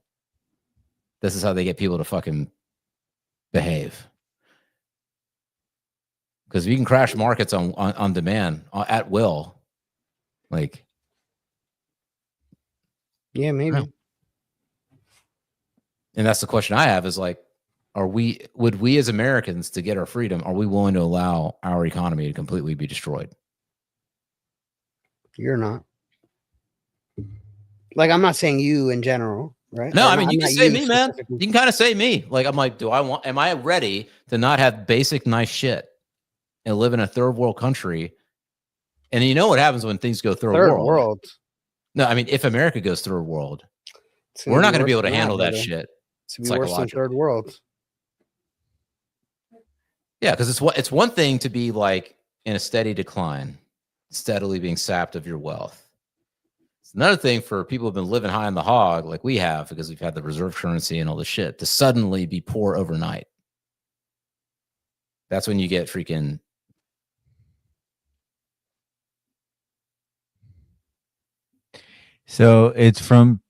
this is how they get people to fucking behave. Because if you can crash markets on demand, at will, like... Yeah, maybe. And that's the question I have is like, would we as Americans, to get our freedom, are we willing to allow our economy to completely be destroyed? You're not. Like, I'm not saying you in general, right? No, I mean, you can say me, man. You can kind of say me. Like, I'm like, am I ready to not have basic nice shit and live in a third world country? And you know what happens when things go third world? No, I mean, if America goes third world, we're not going to be able to handle that shit. It's going to be worse than third world. Yeah, because it's one thing to be like in a steady decline, steadily being sapped of your wealth. It's another thing for people who've been living high on the hog like we have because we've had the reserve currency and all this shit to suddenly be poor overnight. That's when you get freaking... So it's from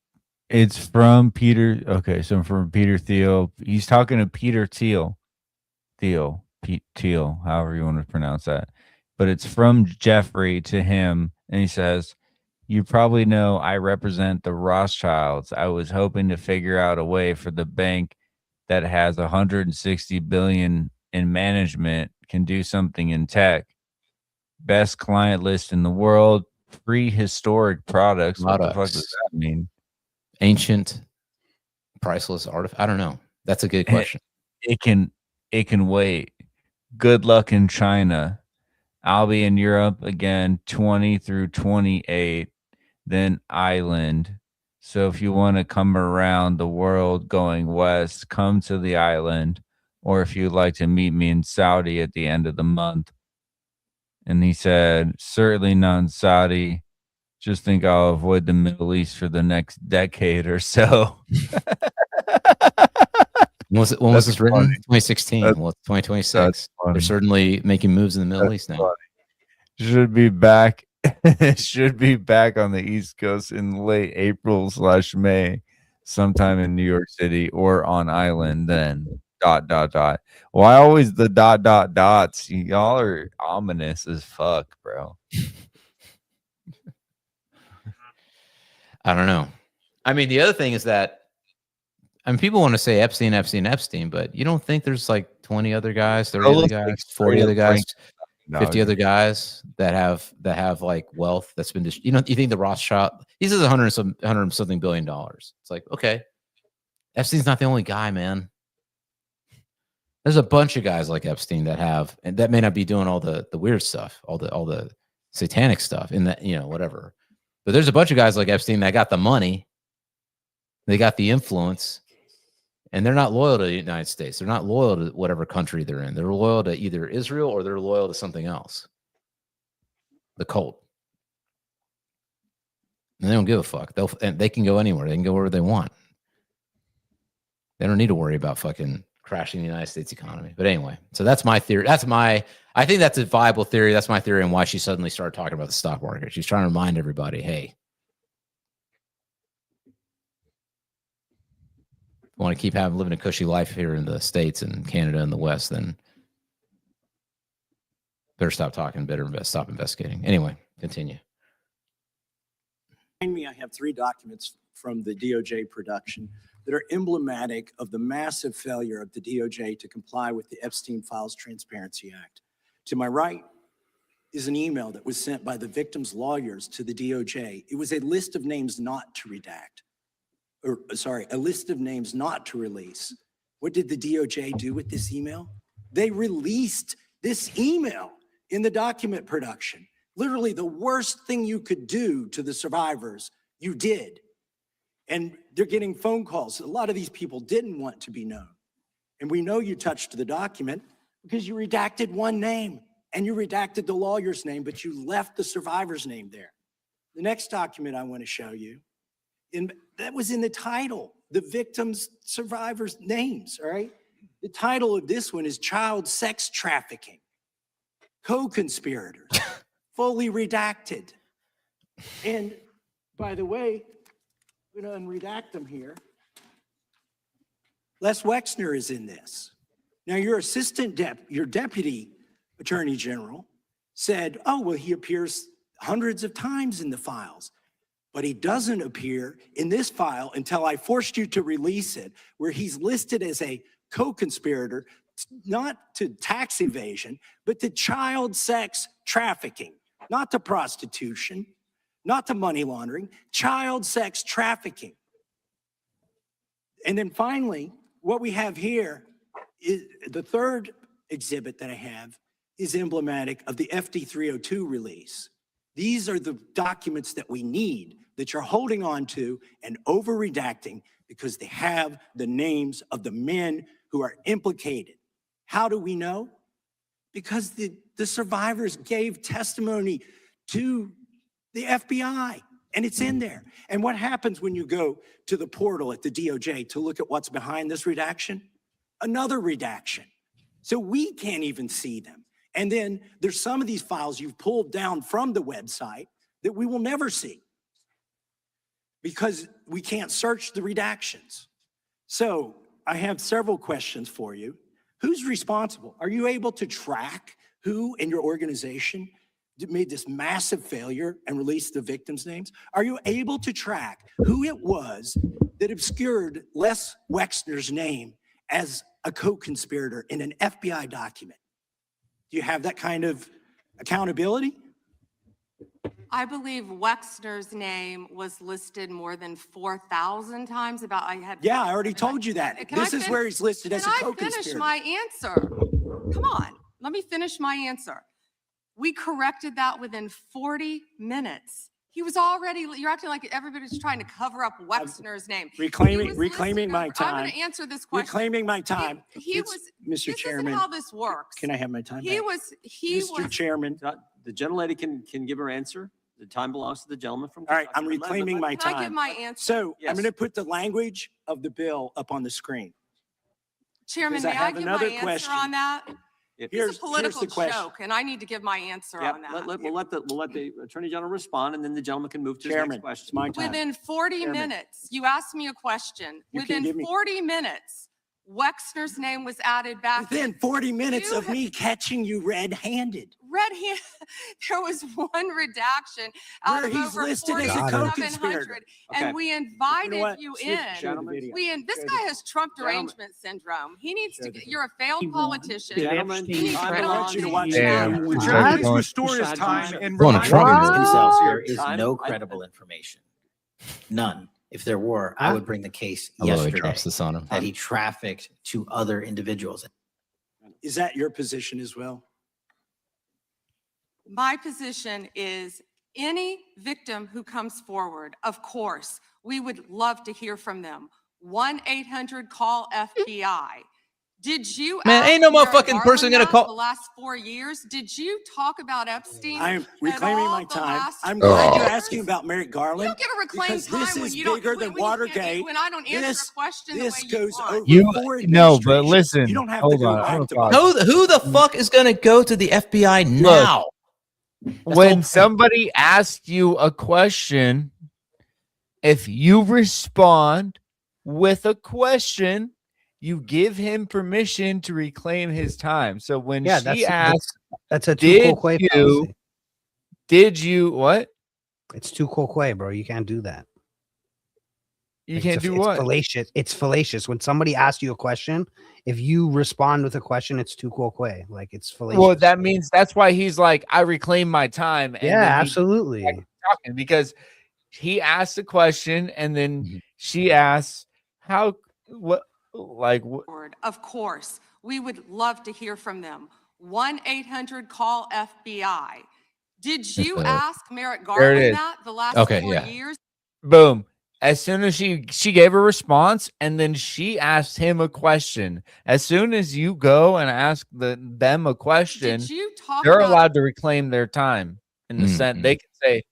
Peter. Okay, so from Peter Thiel. He's talking to Peter Thiel. Thiel, however you want to pronounce that. But it's from Jeffrey to him, and he says, you probably know I represent the Rothschilds. I was hoping to figure out a way for the bank that has 160 billion in management can do something in tech. Best client list in the world, prehistoric products. What the fuck does that mean? Ancient, priceless artifact. I don't know. That's a good question. It can wait. Good luck in China. I'll be in Europe again, 20 through 28, then island. So if you want to come around the world going west, come to the island. Or if you'd like to meet me in Saudi at the end of the month. And he said, certainly not in Saudi. Just think I'll avoid the Middle East for the next decade or so. When was this written? 2016. Well, 2026. They're certainly making moves in the Middle East now. Funny. Should be back on the East Coast in late April/May, sometime in New York City or on island then. ... Why always the ... Y'all are ominous as fuck, bro. I don't know. I mean, the other thing is that, I mean, people want to say Epstein, but you don't think there's like 20 other guys, 30 other guys, 40 other guys 50 other guys that have like wealth that's been, you think the Rothschild, he says 100 something billion dollars. It's like, okay, Epstein's not the only guy, man. There's a bunch of guys like Epstein that have, and that may not be doing all the weird stuff, all the satanic stuff in that, whatever. But there's a bunch of guys like Epstein that got the money, they got the influence, and they're not loyal to the United States. They're not loyal to whatever country they're in. They're loyal to either Israel or they're loyal to something else. The cult. And they don't give a fuck. They can go anywhere. They can go wherever they want. They don't need to worry about fucking crashing the United States economy. But anyway, so that's my theory. I think that's a viable theory. That's my theory on why she suddenly started talking about the stock market. She's trying to remind everybody, hey, want to keep living a cushy life here in the States and Canada and the West, then better stop talking, stop investigating. Anyway, continue. Behind me, I have 3 documents from the DOJ production that are emblematic of the massive failure of the DOJ to comply with the Epstein Files Transparency Act. To my right is an email that was sent by the victim's lawyers to the DOJ. It was a list of names not to redact. A list of names not to release. What did the DOJ do with this email? They released this email in the document production. Literally the worst thing you could do to the survivors, you did. And they're getting phone calls. A lot of these people didn't want to be known. And we know you touched the document because you redacted one name and you redacted the lawyer's name, but you left the survivor's name there. The next document I want to show you, that was in the title, the victims' survivors' names, all right? The title of this one is Child Sex Trafficking, Co-Conspirators, fully redacted. And by the way, I'm gonna unredact them here. Les Wexner is in this. Now your your deputy attorney general said, oh, well, he appears hundreds of times in the files. But he doesn't appear in this file until I forced you to release it, where he's listed as a co-conspirator, not to tax evasion, but to child sex trafficking, not to prostitution, not to money laundering, child sex trafficking. And then finally, what we have here is the third exhibit that I have is emblematic of the FD 302 release. These are the documents that we need that you're holding on to and over redacting because they have the names of the men who are implicated. How do we know? Because the survivors gave testimony to the FBI and it's in there. And what happens when you go to the portal at the DOJ to look at what's behind this redaction? Another redaction. So we can't even see them. And then there's some of these files you've pulled down from the website that we will never see because we can't search the redactions. So I have several questions for you. Who's responsible? Are you able to track who in your organization made this massive failure and released the victims' names? Are you able to track who it was that obscured Les Wexner's name as a co-conspirator in an FBI document? Do you have that kind of accountability? I believe Wexner's name was listed more than 4,000 times. Yeah, I already told you that. This is where he's listed as a co-conspirator. Can I finish my answer? Come on, let me finish my answer. We corrected that within 40 minutes. He was already, you're acting like everybody's trying to cover up Wexner's name. Reclaiming my time. I'm going to answer this question. Reclaiming my time. He was, Mr. Chairman. This is how this works. Can I have my time back? Mr. Chairman. The gentlelady can give her answer. The time belongs to the gentleman from. All right, I'm reclaiming my time. Can I give my answer? So I'm going to put the language of the bill up on the screen. Chairman, may I give my answer on that? It's a political joke, and I need to give my answer on that. We'll let the Attorney General respond, and then the gentleman can move to his next question. My time. Within 40 minutes, you asked me a question. Within 40 minutes, Wexner's name was added back. Within 40 minutes of me catching you red-handed. There was one redaction out Where of he's over listed as a 4,700, co-conspirator. and Okay. we invited what? you Show in. the video. This Show guy the- has Trump Gentlemen. derangement syndrome. He needs Show to. the- You're a failed politician. Gentlemen, You need to time get is on on. you to the watch Damn. What? Johnny's Let's restore his time and Going to remind Trump. him himself What? there is Time? no I- credible information. None. If there were, Huh? I would bring the case I love he yesterday drops this on him. that he trafficked to other individuals. Is that your position as well? My position is any victim who comes forward, of course, we would love to hear from them. 1-800-CALL-FBI. Did you Man, ask ain't no Merrick motherfucking person Garland gonna call- the last 4 years? Did you talk about Epstein? I'm at reclaiming all my the time. last I'm 4 glad you're years? asking about Merrick You Garland. don't get to reclaim because this time when is you don't. bigger than when you can't- Watergate. When I don't answer This- a question This the way you goes want. over You four no, but administrations. listen. You don't have hold to go on. back I'm to gonna Biden. pause. Who the fuck is going to go to the FBI now? That's the whole When point. somebody asks you a question, if you respond with a question, you give him permission to reclaim his time. So when Yeah, she asks, that's a did too quo you- policy. did you what? It's too quo, bro. You can't do that. You Like, can't it's do it's what? fallacious. It's fallacious. When somebody asks you a question, if you respond with a question, it's too quo. Like it's fallacious. Well, that means that's why he's like, I reclaim my time. And yeah, then he absolutely. keeps talking because he asked a question and then Mhm. she asks, how, what, like, what? Of course, we would love to hear from them. 1-800-CALL-FBI. Did you the- ask Merrick There it Garland is. that the last Okay, 4 yeah. years? Boom. As soon as she gave a response and then she asked him a question. As soon as you go and ask them a question, Did you talk they're about allowed to reclaim their time in the sense Mhm. they can say,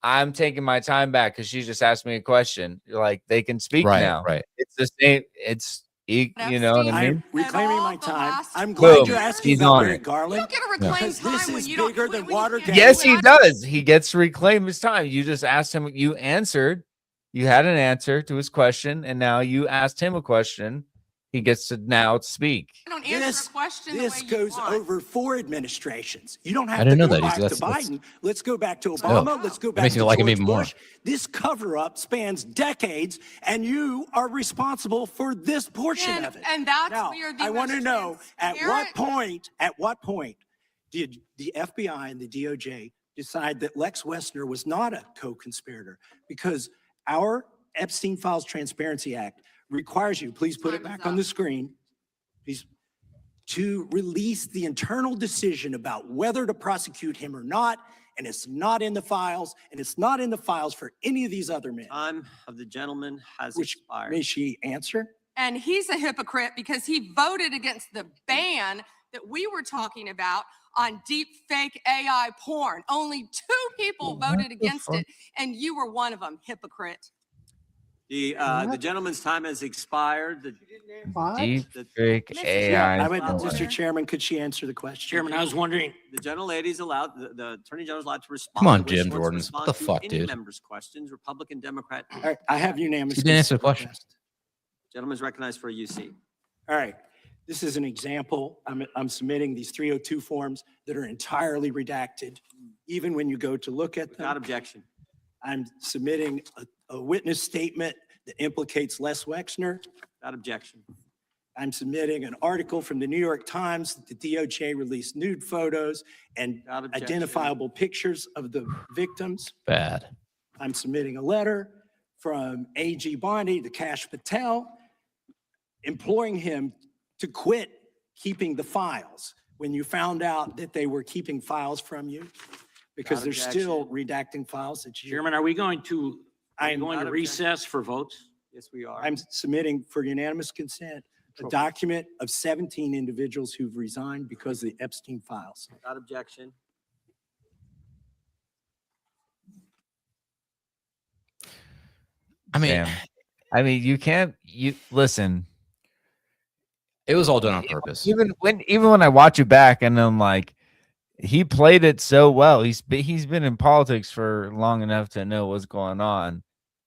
I'm taking my time back because she just asked me a question. Like they can speak Right, now. right. It's the same. It's you know what I mean? I'm reclaiming all my the time. last I'm four glad Boom. you're years? asking He's about on Merrick it. You Garland. don't get to reclaim Because time this when is you don't. bigger than when you can't- Watergate. Yes, when he I- does. He gets to reclaim his time. You just asked him. You answered. You had an answer to his question, and now you asked him a question. He gets to now speak. I don't answer a question the This way goes you want. over 4 administrations. You don't have I didn't to know go that. back to That's- Biden. Let's go back to Oh, Obama. Let's go that back makes to me like him George even more. Bush. This cover-up spans decades, and you are responsible for this portion of it. And that's Now, where the I want to most know at transparent- what point did the FBI and the DOJ decide that Lex Wexner was not a co-conspirator? Because our Epstein Files Transparency Act requires you, please put it Time is back on up. the screen, please, to release the internal decision about whether to prosecute him or not, and it's not in the files, and it's not in the files for any of these other men. Time of the gentleman has Which expired. may she answer? And he's a hypocrite because he voted against the ban that we were talking about on deep fake AI porn. Only 2 people voted against it, and you were one of them, hypocrite. The gentleman's time has expired. Deep The- fake Mr. AI. I would, Well, Mr. Chairman, could she answer the question? Chairman, I was wondering. The gentlelady's allowed, the Attorney General's allowed to respond. Come on, to which Jim wants to Jordan. respond What the to fuck, any dude? Members' questions, Republican, Democrat. All right, I have unanimous. You didn't answer the consent question. request. Gentleman's recognized for a UC. All right, this is an example. I'm submitting these 302 forms that are entirely redacted, even when you go to look at Without them. objection. I'm submitting a witness statement that implicates Les Wexner. Without objection. I'm submitting an article from the New York Times that the DOJ released nude photos and Without objection. identifiable pictures of the victims. Bad. I'm submitting a letter from A.G. Bondi to Kash Patel, imploring him to quit keeping the files when you found out that they were keeping files from you, because Without they're still objection. redacting files that you. Chairman, are we going to I'm Without objection. recess for votes? Yes, we are. I'm submitting for unanimous consent a document of 17 individuals who've resigned because of the Epstein files. Without objection. I mean, Damn. I mean, you can't. You listen. it was all done on purpose. Even when I watch it back, and I'm like, he played it so well. He's been in politics for long enough to know what's going on.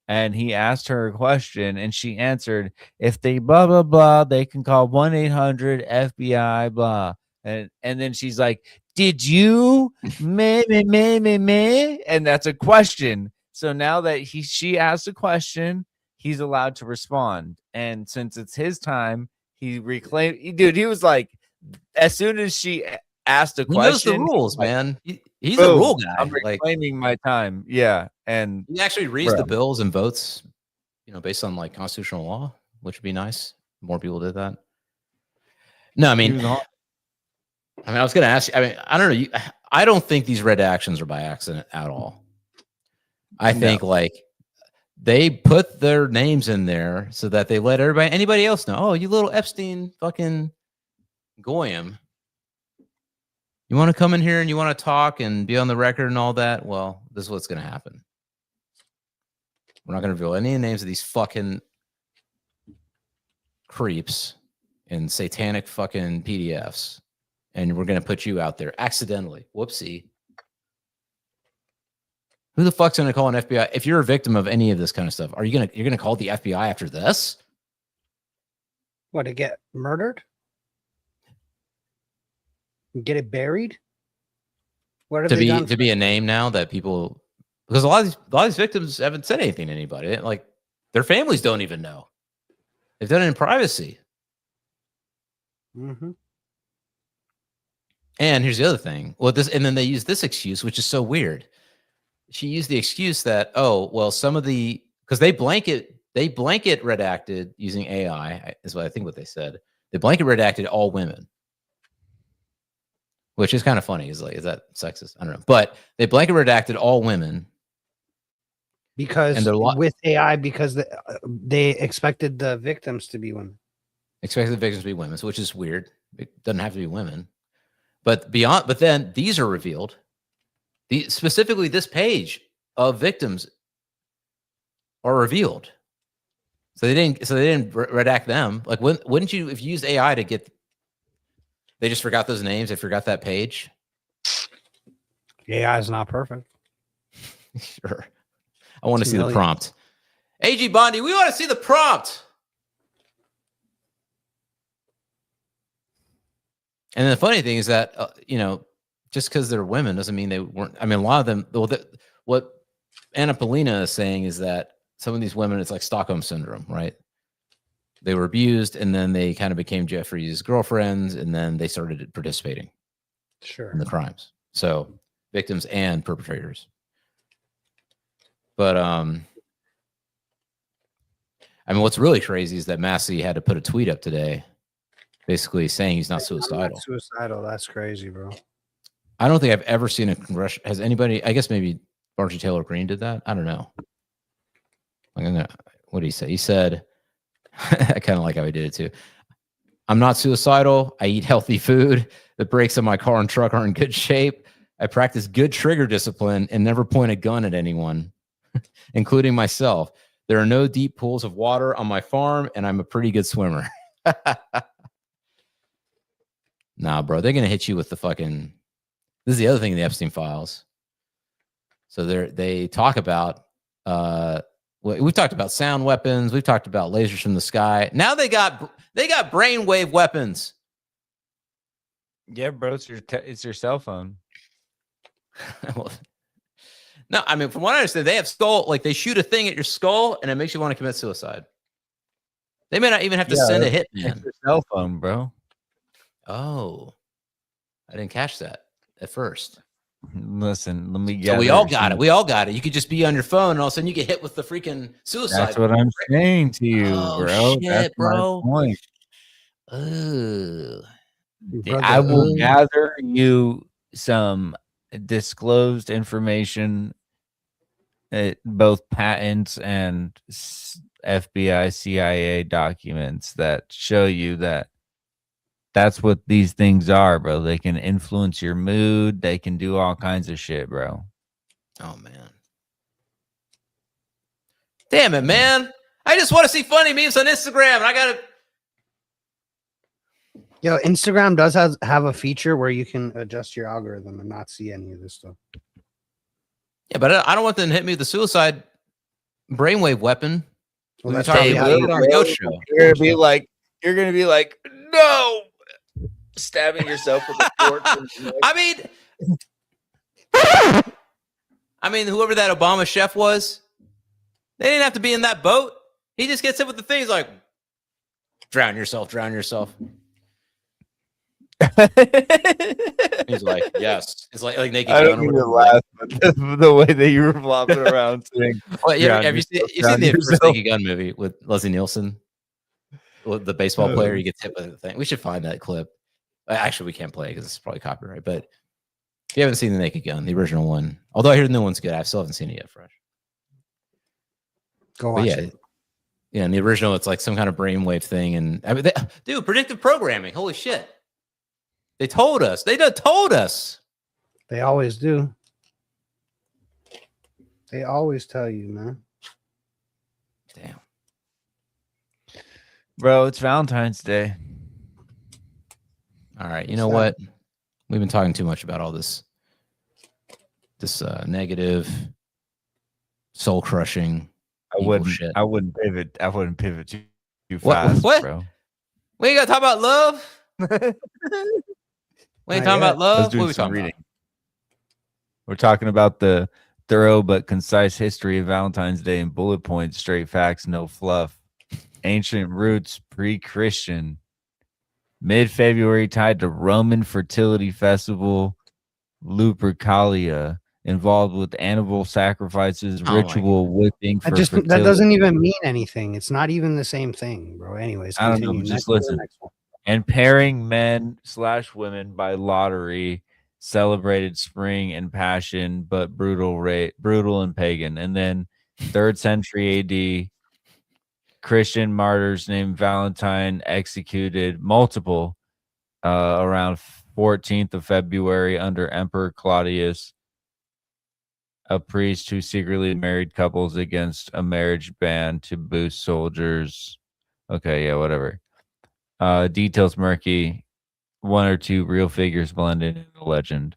and he asked her a question, and she answered, "If they blah blah blah, they can call 1-800-FBI blah." And then she's like, "Did you me?" And that's a question. So now that she asked a question, he's allowed to respond. And since it's his time, he reclaimed. Dude, he was like, as soon as she asked a question, he knows the rules, like, man. He's a rule guy. I'm reclaiming my time. Yeah, and he actually reads the bills and votes, based on like constitutional law, which would be nice. More people did that. No, I mean, I was going to ask you. I mean, I don't know. I don't think these redactions are by accident at all. I think like they put their names in there so that they let anybody else know. Oh, you little Epstein fucking goyim. You want to come in here and you want to talk and be on the record and all that? Well, this is what's going to happen. We're not going to reveal any of the names of these fucking creeps and satanic fucking PDFs. And we're going to put you out there accidentally. Whoopsie. Who the fuck's going to call an FBI? If you're a victim of any of this kind of stuff, you're going to call the FBI after this? What, to get murdered? Get it buried? What have they done to be a name now that people, because a lot of these victims haven't said anything to anybody. Like their families don't even know. They've done it in privacy. Mm-hmm. And here's the other thing. And then they use this excuse, which is so weird. She used the excuse that, because they blanket redacted using AI, is what I think what they said. They blanket redacted all women, which is kind of funny. Is that sexist? I don't know. But they blanket redacted all women because with AI, because they expected the victims to be women. Expected the victims to be women, which is weird. It doesn't have to be women. But then these are revealed. Specifically, this page of victims are revealed. So they didn't redact them. Like, wouldn't you, if you used AI to get? They just forgot those names. They forgot that page. AI is not perfect. Sure. I want to see the prompt. AG Bondi, we want to see the prompt. And the funny thing is that, just because they're women doesn't mean they weren't. I mean, a lot of them, what Anna Polina is saying is that some of these women, it's like Stockholm syndrome, right? They were abused and then they kind of became Jeffrey's girlfriends and then they started participating in the crimes. So victims and perpetrators. But, I mean, what's really crazy is that Massey had to put a tweet up today basically saying he's not suicidal. I'm not suicidal. That's crazy, bro. I don't think I've ever seen a congressional. Has anybody? I guess maybe Marjorie Taylor Greene did that. I don't know. What did he say? He said, I kind of like how he did it too. I'm not suicidal. I eat healthy food. The brakes on my car and truck are in good shape. I practice good trigger discipline and never point a gun at anyone, including myself. There are no deep pools of water on my farm, and I'm a pretty good swimmer. Nah, bro, they're gonna hit you with the fucking. This is the other thing in the Epstein files. So they talk about we've talked about sound weapons, we've talked about lasers from the sky. Now they got brainwave weapons. Yeah, bro, it's your cell phone. No, I mean, from what I understand, they have they shoot a thing at your skull and it makes you want to commit suicide. They may not even have to send a hitman. It's your cell phone, bro. Oh, I didn't catch that at first. Listen, let me get. So we all got it. We all got it. You could just be on your phone, and all of a sudden you get hit with the freaking suicide. That's what I'm saying to you, bro. Shit, that's bro. my point. Ugh. I will gather you some disclosed information, both patents and FBI, CIA documents that show you that that's what these things are, bro. They can influence your mood. They can do all kinds of shit, bro. Oh, man. Damn it, man. I just want to see funny memes on Instagram. And I got to. Yo, Instagram does have a feature where you can adjust your algorithm and not see any of this stuff. Yeah, but I don't want them to hit me with the suicide brainwave weapon. Well, We were that's talking probably about how it on you- the Ghost Show. You're gonna be like, no, stabbing yourself with a fork. I mean, whoever that Obama chef was, they didn't have to be in that boat. He just gets hit with the thing. He's like, drown yourself, drown yourself. He's like, yes. It's like Naked I Gun. don't even laugh, but the way that you were flopping around saying, Well, have you seen the first Naked Gun movie with Leslie Nielsen? With the baseball player, he gets hit with the thing. We should find that clip. Actually, we can't play it because it's probably copyright. But if you haven't seen the Naked Gun, the original one, although I hear the new one's good, I still haven't seen it yet, fresh. Go watch it. Yeah, in the original, it's like some kind of brainwave thing, and I mean, dude, predictive programming. Holy shit! They told us. They told us. They always do. They always tell you, man. Damn, bro, it's Valentine's Day. All right, you know what? We've been talking too much about all this negative, soul crushing. I wouldn't pivot. I wouldn't pivot too fast, bro. We ain't gotta talk about love. We ain't talking about love. What are we talking about? We're talking about the thorough but concise history of Valentine's Day in bullet points, straight facts, no fluff. Ancient roots, pre-Christian. Mid-February tied to Roman fertility festival, Lupercalia. Involved with animal sacrifices, ritual whipping for fertility. That doesn't even mean anything. It's not even the same thing, bro. Anyways, I don't know. Just listen. And pairing men/women by lottery, celebrated spring and passion, but brutal and pagan. And then 3rd century AD, Christian martyrs named Valentine executed multiple around 14th of February under Emperor Claudius. A priest who secretly married couples against a marriage ban to boost soldiers. Okay, yeah, whatever. Details murky. 1 or 2 real figures blended in a legend.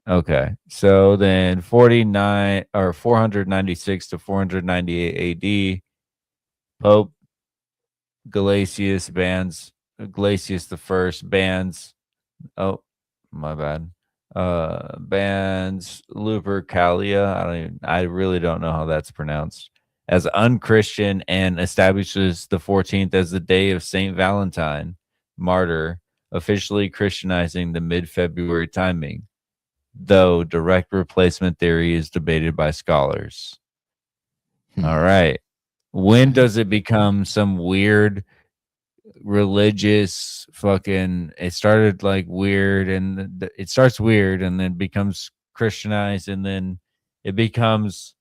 Okay, so then 496 to 498 AD, Pope Gelasius the First bans. Oh, my bad. Bans Lupercalia. I really don't know how that's pronounced. As unchristian and establishes the 14th as the day of Saint Valentine, martyr, officially Christianizing the mid-February timing. Though direct replacement theory is debated by scholars. All right. When does it become some weird religious fucking, it started like weird and it starts weird and then becomes Christianized and then it becomes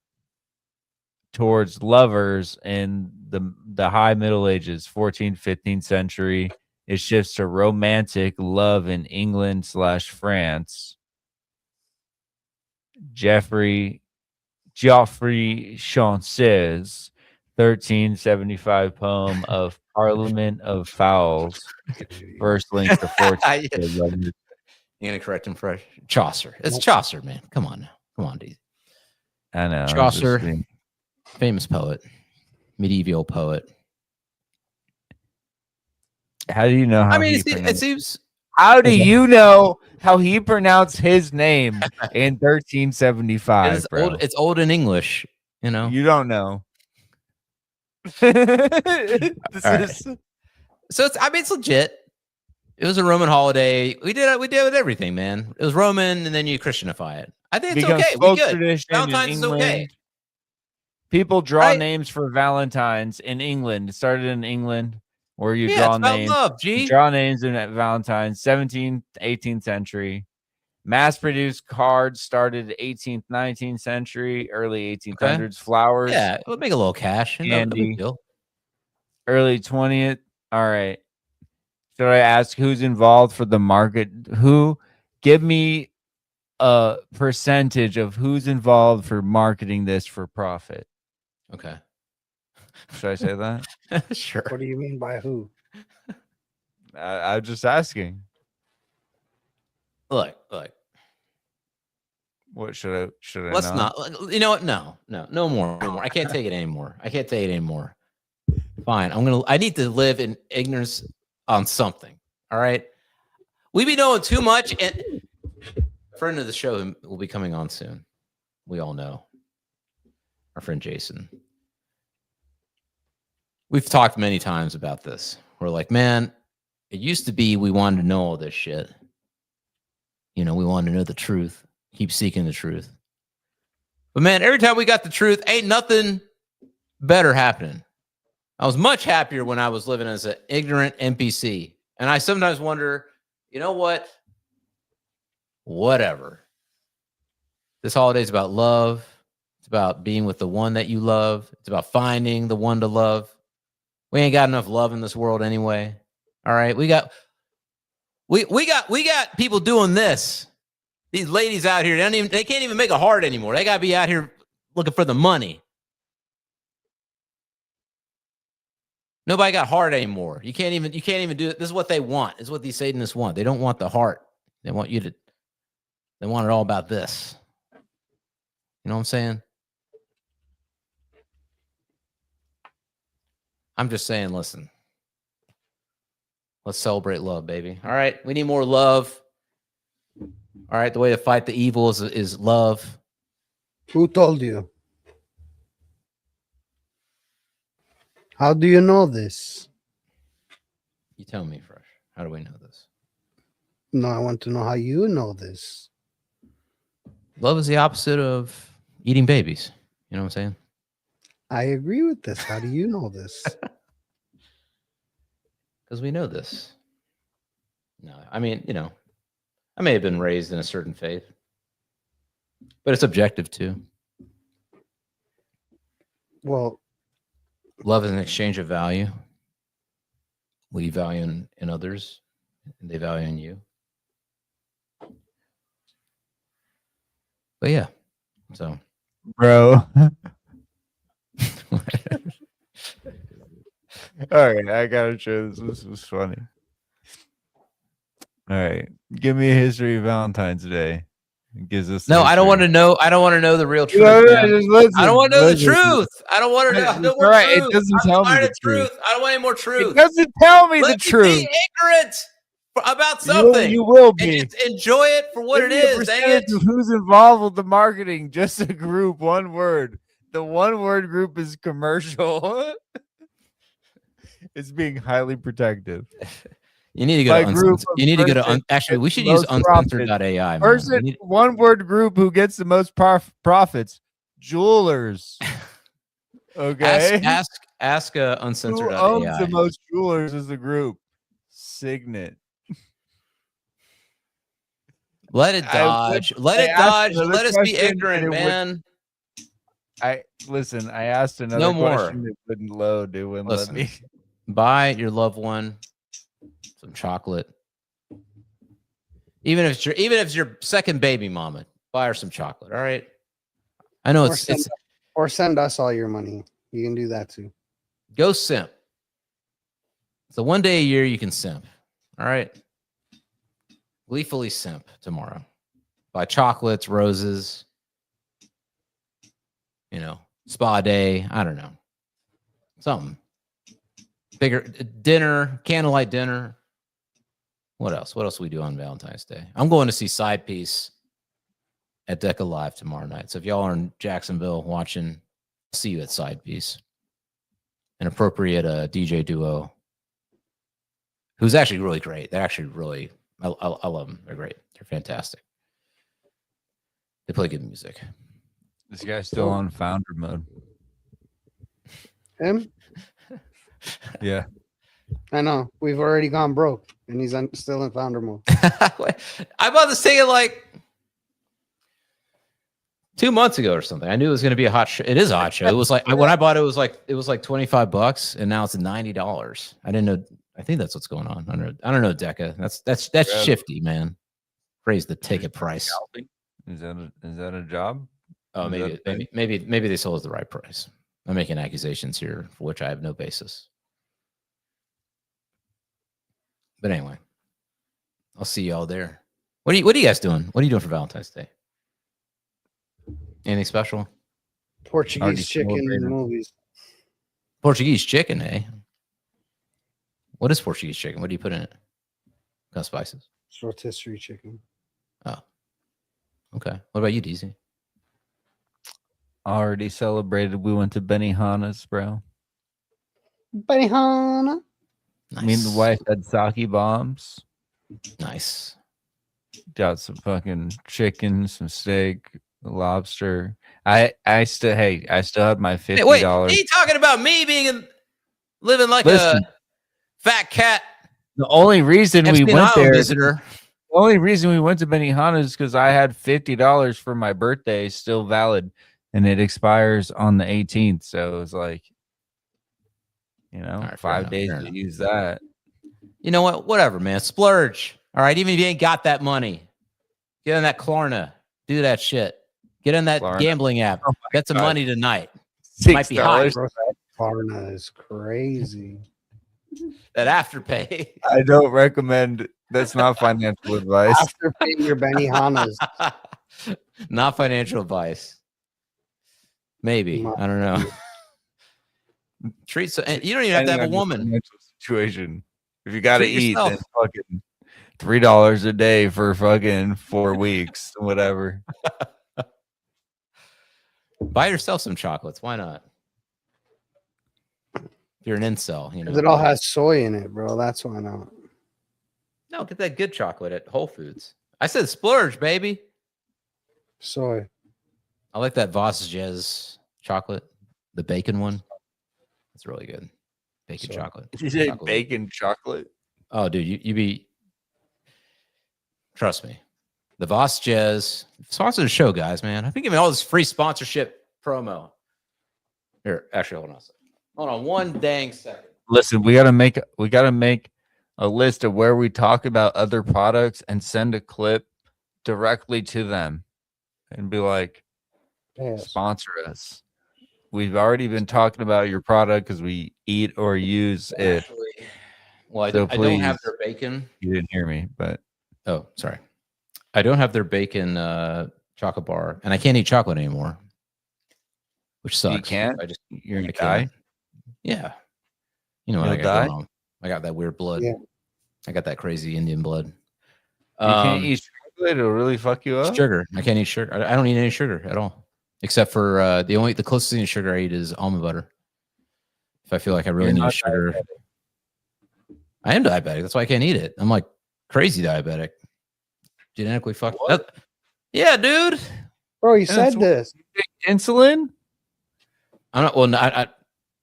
towards lovers in the high Middle Ages, 14th, 15th century. It shifts to romantic love in England/France. Geoffrey Chaucer's 1375 poem of Parliament of Fowls first links to 14th. You're gonna correct him fresh. Chaucer. It's Chaucer, man. Come on now. Come on, dude. I know. Chaucer, famous poet, medieval poet. How do you know how it seems. How do you know how he pronounced his name in 1375? It's old in English, you know. You don't know. So it's legit. It was a Roman holiday. We did with everything, man. It was Roman, and then you Christianify it. I think it's okay. We good. Valentine's is okay. People draw names for Valentines in England. It started in England, where you draw names. Love, G. You draw names in Valentine's. 17th, 18th century. Mass-produced cards started 18th, 19th century, early 1800s. Okay. Flowers. Yeah, we'll make a little cash. Candy. No early 20th. All right. Should I ask who's involved for the market? Give me a percentage of who's involved for marketing this for profit. Okay. Should I say that? Sure. What do you mean by who? I'm just asking. Look. What should I Let's not. You know what? No more. I can't take it anymore. Fine. I need to live in ignorance on something. All right. We be knowing too much, and friend of the show will be coming on soon. We all know our friend Jason. We've talked many times about this. We're like, man, it used to be we wanted to know all this shit. You know, we wanted to know the truth. Keep seeking the truth. But man, every time we got the truth, ain't nothing better happening. I was much happier when I was living as an ignorant NPC. And I sometimes wonder, you know what? Whatever. This holiday is about love. It's about being with the one that you love. It's about finding the one to love. We ain't got enough love in this world anyway. All right. We got people doing this. These ladies out here, they can't even make a heart anymore. They gotta be out here looking for the money. Nobody got heart anymore. You can't even do it. This is what they want. This is what these Satanists want. They don't want the heart. They want it all about this. You know what I'm saying? I'm just saying, listen. Let's celebrate love, baby. All right. We need more love. All right. The way to fight the evil is love. Who told you? How do you know this? You tell me, Fresh. How do we know this? No, I want to know how you know this. Love is the opposite of eating babies. You know what I'm saying? I agree with this. How do you know this? Because we know this. No, I mean, you know, I may have been raised in a certain faith, but it's objective too. Well, love is an exchange of value. What you value in others, and they value in you. But yeah, so, bro. All right, I gotta show this. This was funny. All right, give me a history of Valentine's Day. It gives us no. I don't want to know. I don't want to know the real truth. Just listen, I don't want to know the truth. I don't want to know. No more right, truth. it doesn't tell me the truth. I don't want any more truth. It doesn't tell me the truth. Be ignorant about something. You will be. And just enjoy it for what it is. Dang it. Of who's involved with the marketing? Just a group. One word. The one word group is commercial. It's being highly protective. You need to go to uncensored. You need to go to actually. We should use uncensored.ai. Person, one word group who gets the most profits. Jewelers. Okay. Ask uncensored.ai. Who owns the most jewelers as a group? Signet. Let it dodge. Let it dodge. Let us be ignorant, man. I asked another question. It wouldn't load. It wouldn't let me. Buy your loved one some chocolate. Even if it's your second baby mama, buy her some chocolate. All right. I know or send us all your money. You can do that too. Go simp. So one day a year you can simp. All right. Gleefully simp tomorrow. Buy chocolates, roses, you know, spa day. I don't know. Something. Bigger dinner, candlelight dinner. What else? What else do we do on Valentine's Day? I'm going to see Side Piece at Deca Live tomorrow night. So if y'all are in Jacksonville watching, I'll see you at Side Piece. An appropriate DJ duo who's actually really great. They're actually really, I love them. They're great. They're fantastic. They play good music. This guy's still on founder mode. Him? Yeah. I know. We've already gone broke, and he's still in founder mode. I bought this thing like 2 months ago or something. I knew it was going to be a hot show. It is a hot show. It was like when I bought it, it was like $25, and now it's $90. I didn't know. I think that's what's going on. I don't know, Deca. That's shifty, man. Raise the ticket price. Is that a job? Oh, maybe they sold us the right price. I'm making accusations here for which I have no basis. But anyway, I'll see y'all there. What are you guys doing? What are you doing for Valentine's Day? Anything special? Portuguese chicken in the movies. Portuguese chicken, eh? What is Portuguese chicken? What do you put in it? What kind of spices? It's rotisserie chicken. Oh. Okay. What about you, Deezy? Already celebrated. We went to Benihana's, bro. Benihana. Nice. Me and the wife had sake bombs. Nice. Got some fucking chicken, some steak, lobster. I still had my $50. Hey, wait, are you talking about me living like Listen, a fat cat? the only reason we Epstein went Island there, visitor. the only reason we went to Benihana is because I had $50 for my birthday, still valid, and it expires on the 18th. So it was like, right, 5 days to use that. You know what? Whatever, man. Splurge. All right. Even if you ain't got that money, get on that Klarna. Do that shit. Get on that Klarna. gambling app. Oh Get some God. money tonight. $6. Might be hot. Klarna is crazy. That Afterpay. I don't recommend. That's not financial advice. Afterpay your Benihanas. Not financial advice. Maybe. I don't know. Treat. And you don't even have to have a woman. Financial situation. If you got to Treat eat, then yourself. fucking $3 a day for fucking 4 weeks, whatever. Buy yourself some chocolates. Why not? If you're an incel, you know. Because it all has soy in it, bro. That's why not. No, get that good chocolate at Whole Foods. I said splurge, baby. Soy. I like that Vosges chocolate, the bacon one. It's really good. Bacon chocolate. Did you say Chocolate. bacon chocolate? Oh, dude, you be. Trust me. The Vosges sponsor the show, guys, man. I've been giving all this free sponsorship promo. Here, actually, hold on a second. Hold on one dang second. Listen, we gotta make a list of where we talk about other products and send a clip directly to them and be like, sponsor us. We've already been talking about your product because we eat or use it. Well, I So don't have please- their bacon. You didn't hear me, but Oh, sorry. I don't have their bacon chocolate bar, and I can't eat chocolate anymore, which sucks. you can't. You're gonna die. Yeah. You know what I You'll got die? going on. I got that weird blood. Yeah. I got that crazy Indian blood. You can't eat chocolate; it'll really fuck you up. Sugar. I can't eat sugar. I don't eat any sugar at all, except for the closest thing to sugar I eat is almond butter. If I feel like I really You're need not sugar, I am diabetic. That's why I can't eat it. I'm like crazy diabetic, genetically fucked up. Yeah, dude. Bro, you said this. Insulin? I'm not. Well, I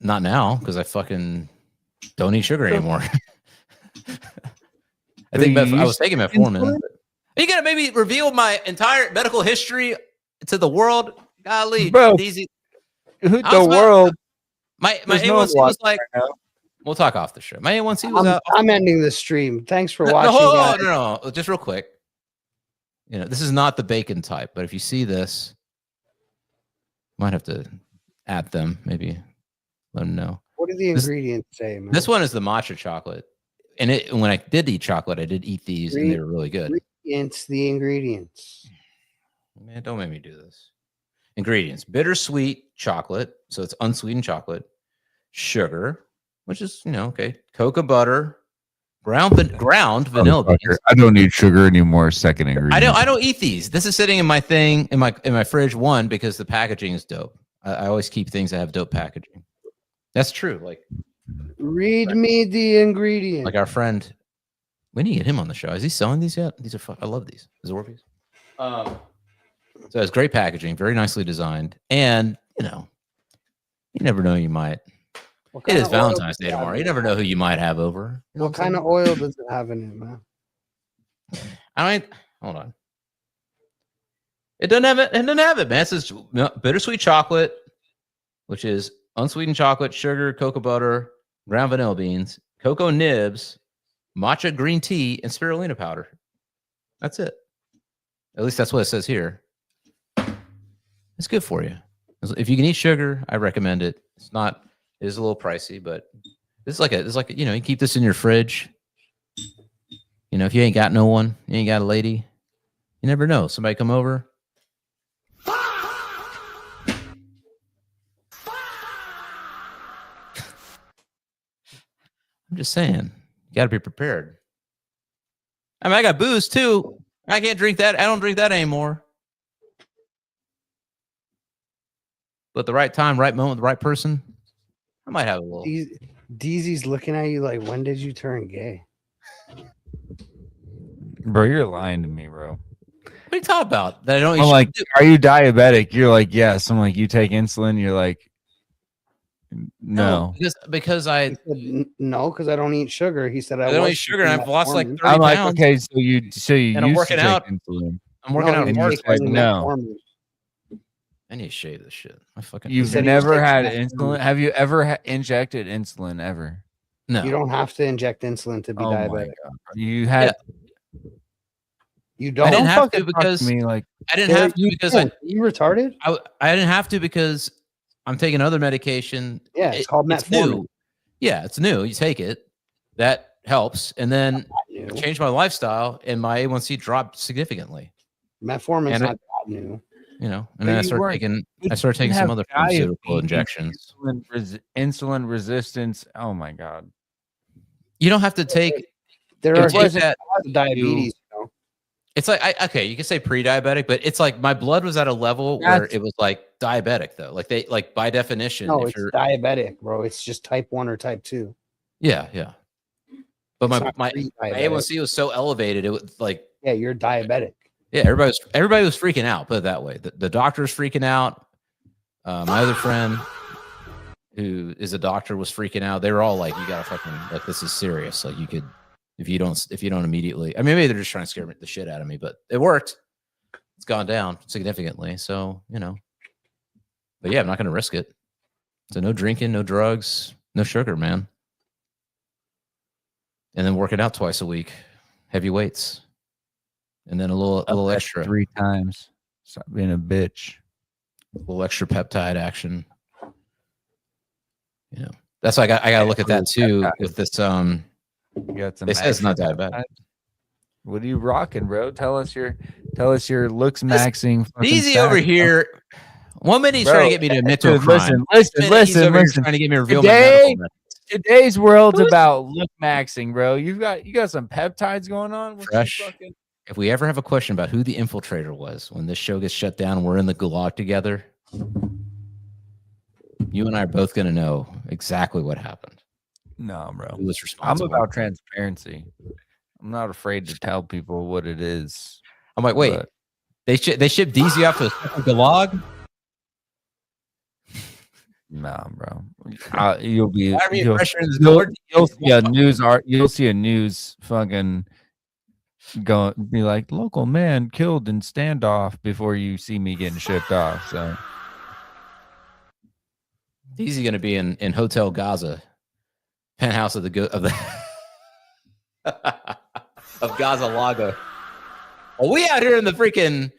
not now because I fucking don't eat sugar anymore. I think I was taking metformin. Are you gonna maybe reveal my entire medical history to the world? Golly, Bro, Deezy. The world. My There's no A1C one was like. right now. We'll talk off the show. My A1C was out. I'm ending the stream. Thanks for No, watching. hold guys. on, no, just real quick. You know, this is not the bacon type, but if you see this, might have to add them. Maybe let them know. What do the ingredients say, man? This one is the matcha chocolate, and when I did eat chocolate, I did eat these, and they were really good. The ingredients. Man, don't make me do this. Ingredients: bittersweet chocolate, so it's unsweetened chocolate, sugar, which is okay, cocoa butter, ground vanilla beans. I don't need sugar anymore. Second ingredient. I don't eat these. This is sitting in my thing in my fridge. One, because the packaging is dope. I always keep things that have dope packaging. That's true. Like, read me the ingredients. Like our friend, we need to get him on the show. Is he selling these yet? These are I love these. Zorbies. So it's great packaging, very nicely designed, and you never know. You might. It is Valentine's Day tomorrow. You never know who you might have over. What kind of oil does it have in it, man? Hold on. It doesn't have it. It doesn't have it, man. It says bittersweet chocolate, which is unsweetened chocolate, sugar, cocoa butter, ground vanilla beans, cocoa nibs, matcha green tea, and spirulina powder. That's it. At least that's what it says here. It's good for you. If you can eat sugar, I recommend it. It's not. It is a little pricey, but it's like you keep this in your fridge. If you ain't got no one, you ain't got a lady, you never know. Somebody come over. I'm just saying, you got to be prepared. I mean, I got booze too. I can't drink that. I don't drink that anymore. But the right time, right moment, the right person, I might have a little. Deezy's looking at you like, when did you turn gay? Bro, you're lying to me, bro. What are you talking about? That I don't. I'm like, are you diabetic? You're like, yes. I'm like, you take insulin? You're like, no. Because I said, no, because I don't eat sugar. He said I don't eat sugar, and I've lost like 30 I'm like, pounds. okay, so you and I'm working out. Insulin. I'm working out. And you said no. I need to shave this shit. You've never had insulin? Have you ever injected insulin ever? No. You don't have to inject insulin to be diabetic. You had. You don't. I didn't have to to because me like I didn't have to because you retarded. I didn't have to because I'm taking other medication. Yeah, it's called metformin. It's new. Yeah, it's new. You take it, that helps, and then I changed my lifestyle, and my A1C dropped significantly. Metformin's not that new. You know, and then I started taking some other pharmaceutical injections. Insulin resistance. Oh my god! You don't have to take. There are diabetes. It's like okay, you can say pre-diabetic, but it's like my blood was at a level where it was like diabetic though. Like by definition, no, it's diabetic, bro. It's just type 1 or type 2. Yeah, yeah. But my A1C was so elevated, it was like you're diabetic. Yeah, everybody was freaking out. Put it that way. The doctor was freaking out. My other friend, who is a doctor, was freaking out. They were all like, "You gotta fucking like this is serious. Like you could, if you don't immediately. I mean, maybe they're just trying to scare the shit out of me, but it worked. It's gone down significantly. So but yeah, I'm not gonna risk it. So no drinking, no drugs, no sugar, man. And then working out twice a week, heavy weights. And then a little extra 3 times. Stop being a bitch. A little extra peptide action. That's why I got to look at that too with this. You got some. It says not diabetic. What are you rocking, bro? Tell us your looks maxing. Easy over here. 1 minute he's trying to get me to admit to a crime. Listen. Trying to get me to reveal my medical methods. Today's world's about look maxing, bro. You got some peptides going on. Fresh. If we ever have a question about who the infiltrator was when this show gets shut down and we're in the gulag together, you and I are both going to know exactly what happened. No, bro. Who was responsible? I'm about transparency. I'm not afraid to tell people what it is. I'm like, wait, they shipped Deezy off to a gulag? Nah, bro. You'll see a news fucking go be like local man killed in standoff before you see me getting shipped off. So Deezy gonna be in Hotel Gaza, penthouse of the of Gaza Lago. Well, we out here in the freaking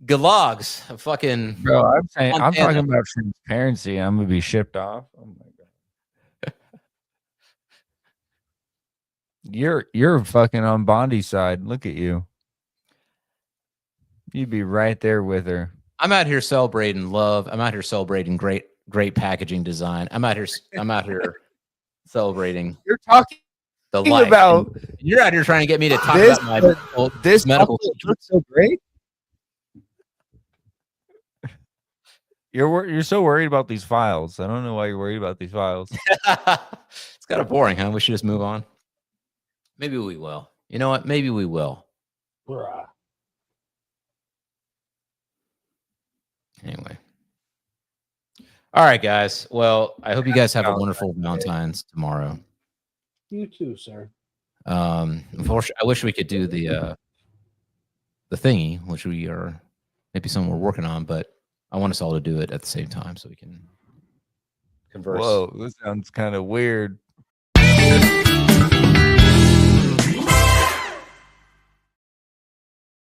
gulags of fucking bro. I'm talking about transparency. I'm gonna be shipped off. Oh my god. You're fucking on Bondi's side. Look at you. You'd be right there with her. I'm out here celebrating love. I'm out here celebrating great packaging design. I'm out here celebrating. You're talking the life. About. And you're out here trying to get me to talk about my this medical. Looks so great. You're so worried about these files. I don't know why you're worried about these files. It's kind of boring, huh? We should just move on. Maybe we will. You know what? Maybe we will. Bruh. Anyway. All right, guys. Well, I hope you guys have a wonderful Valentine's tomorrow. You too, sir. Unfortunately, I wish we could do the thingy, which we are maybe something we're working on, but I want us all to do it at the same time so we can converse. Whoa, this sounds kind of weird.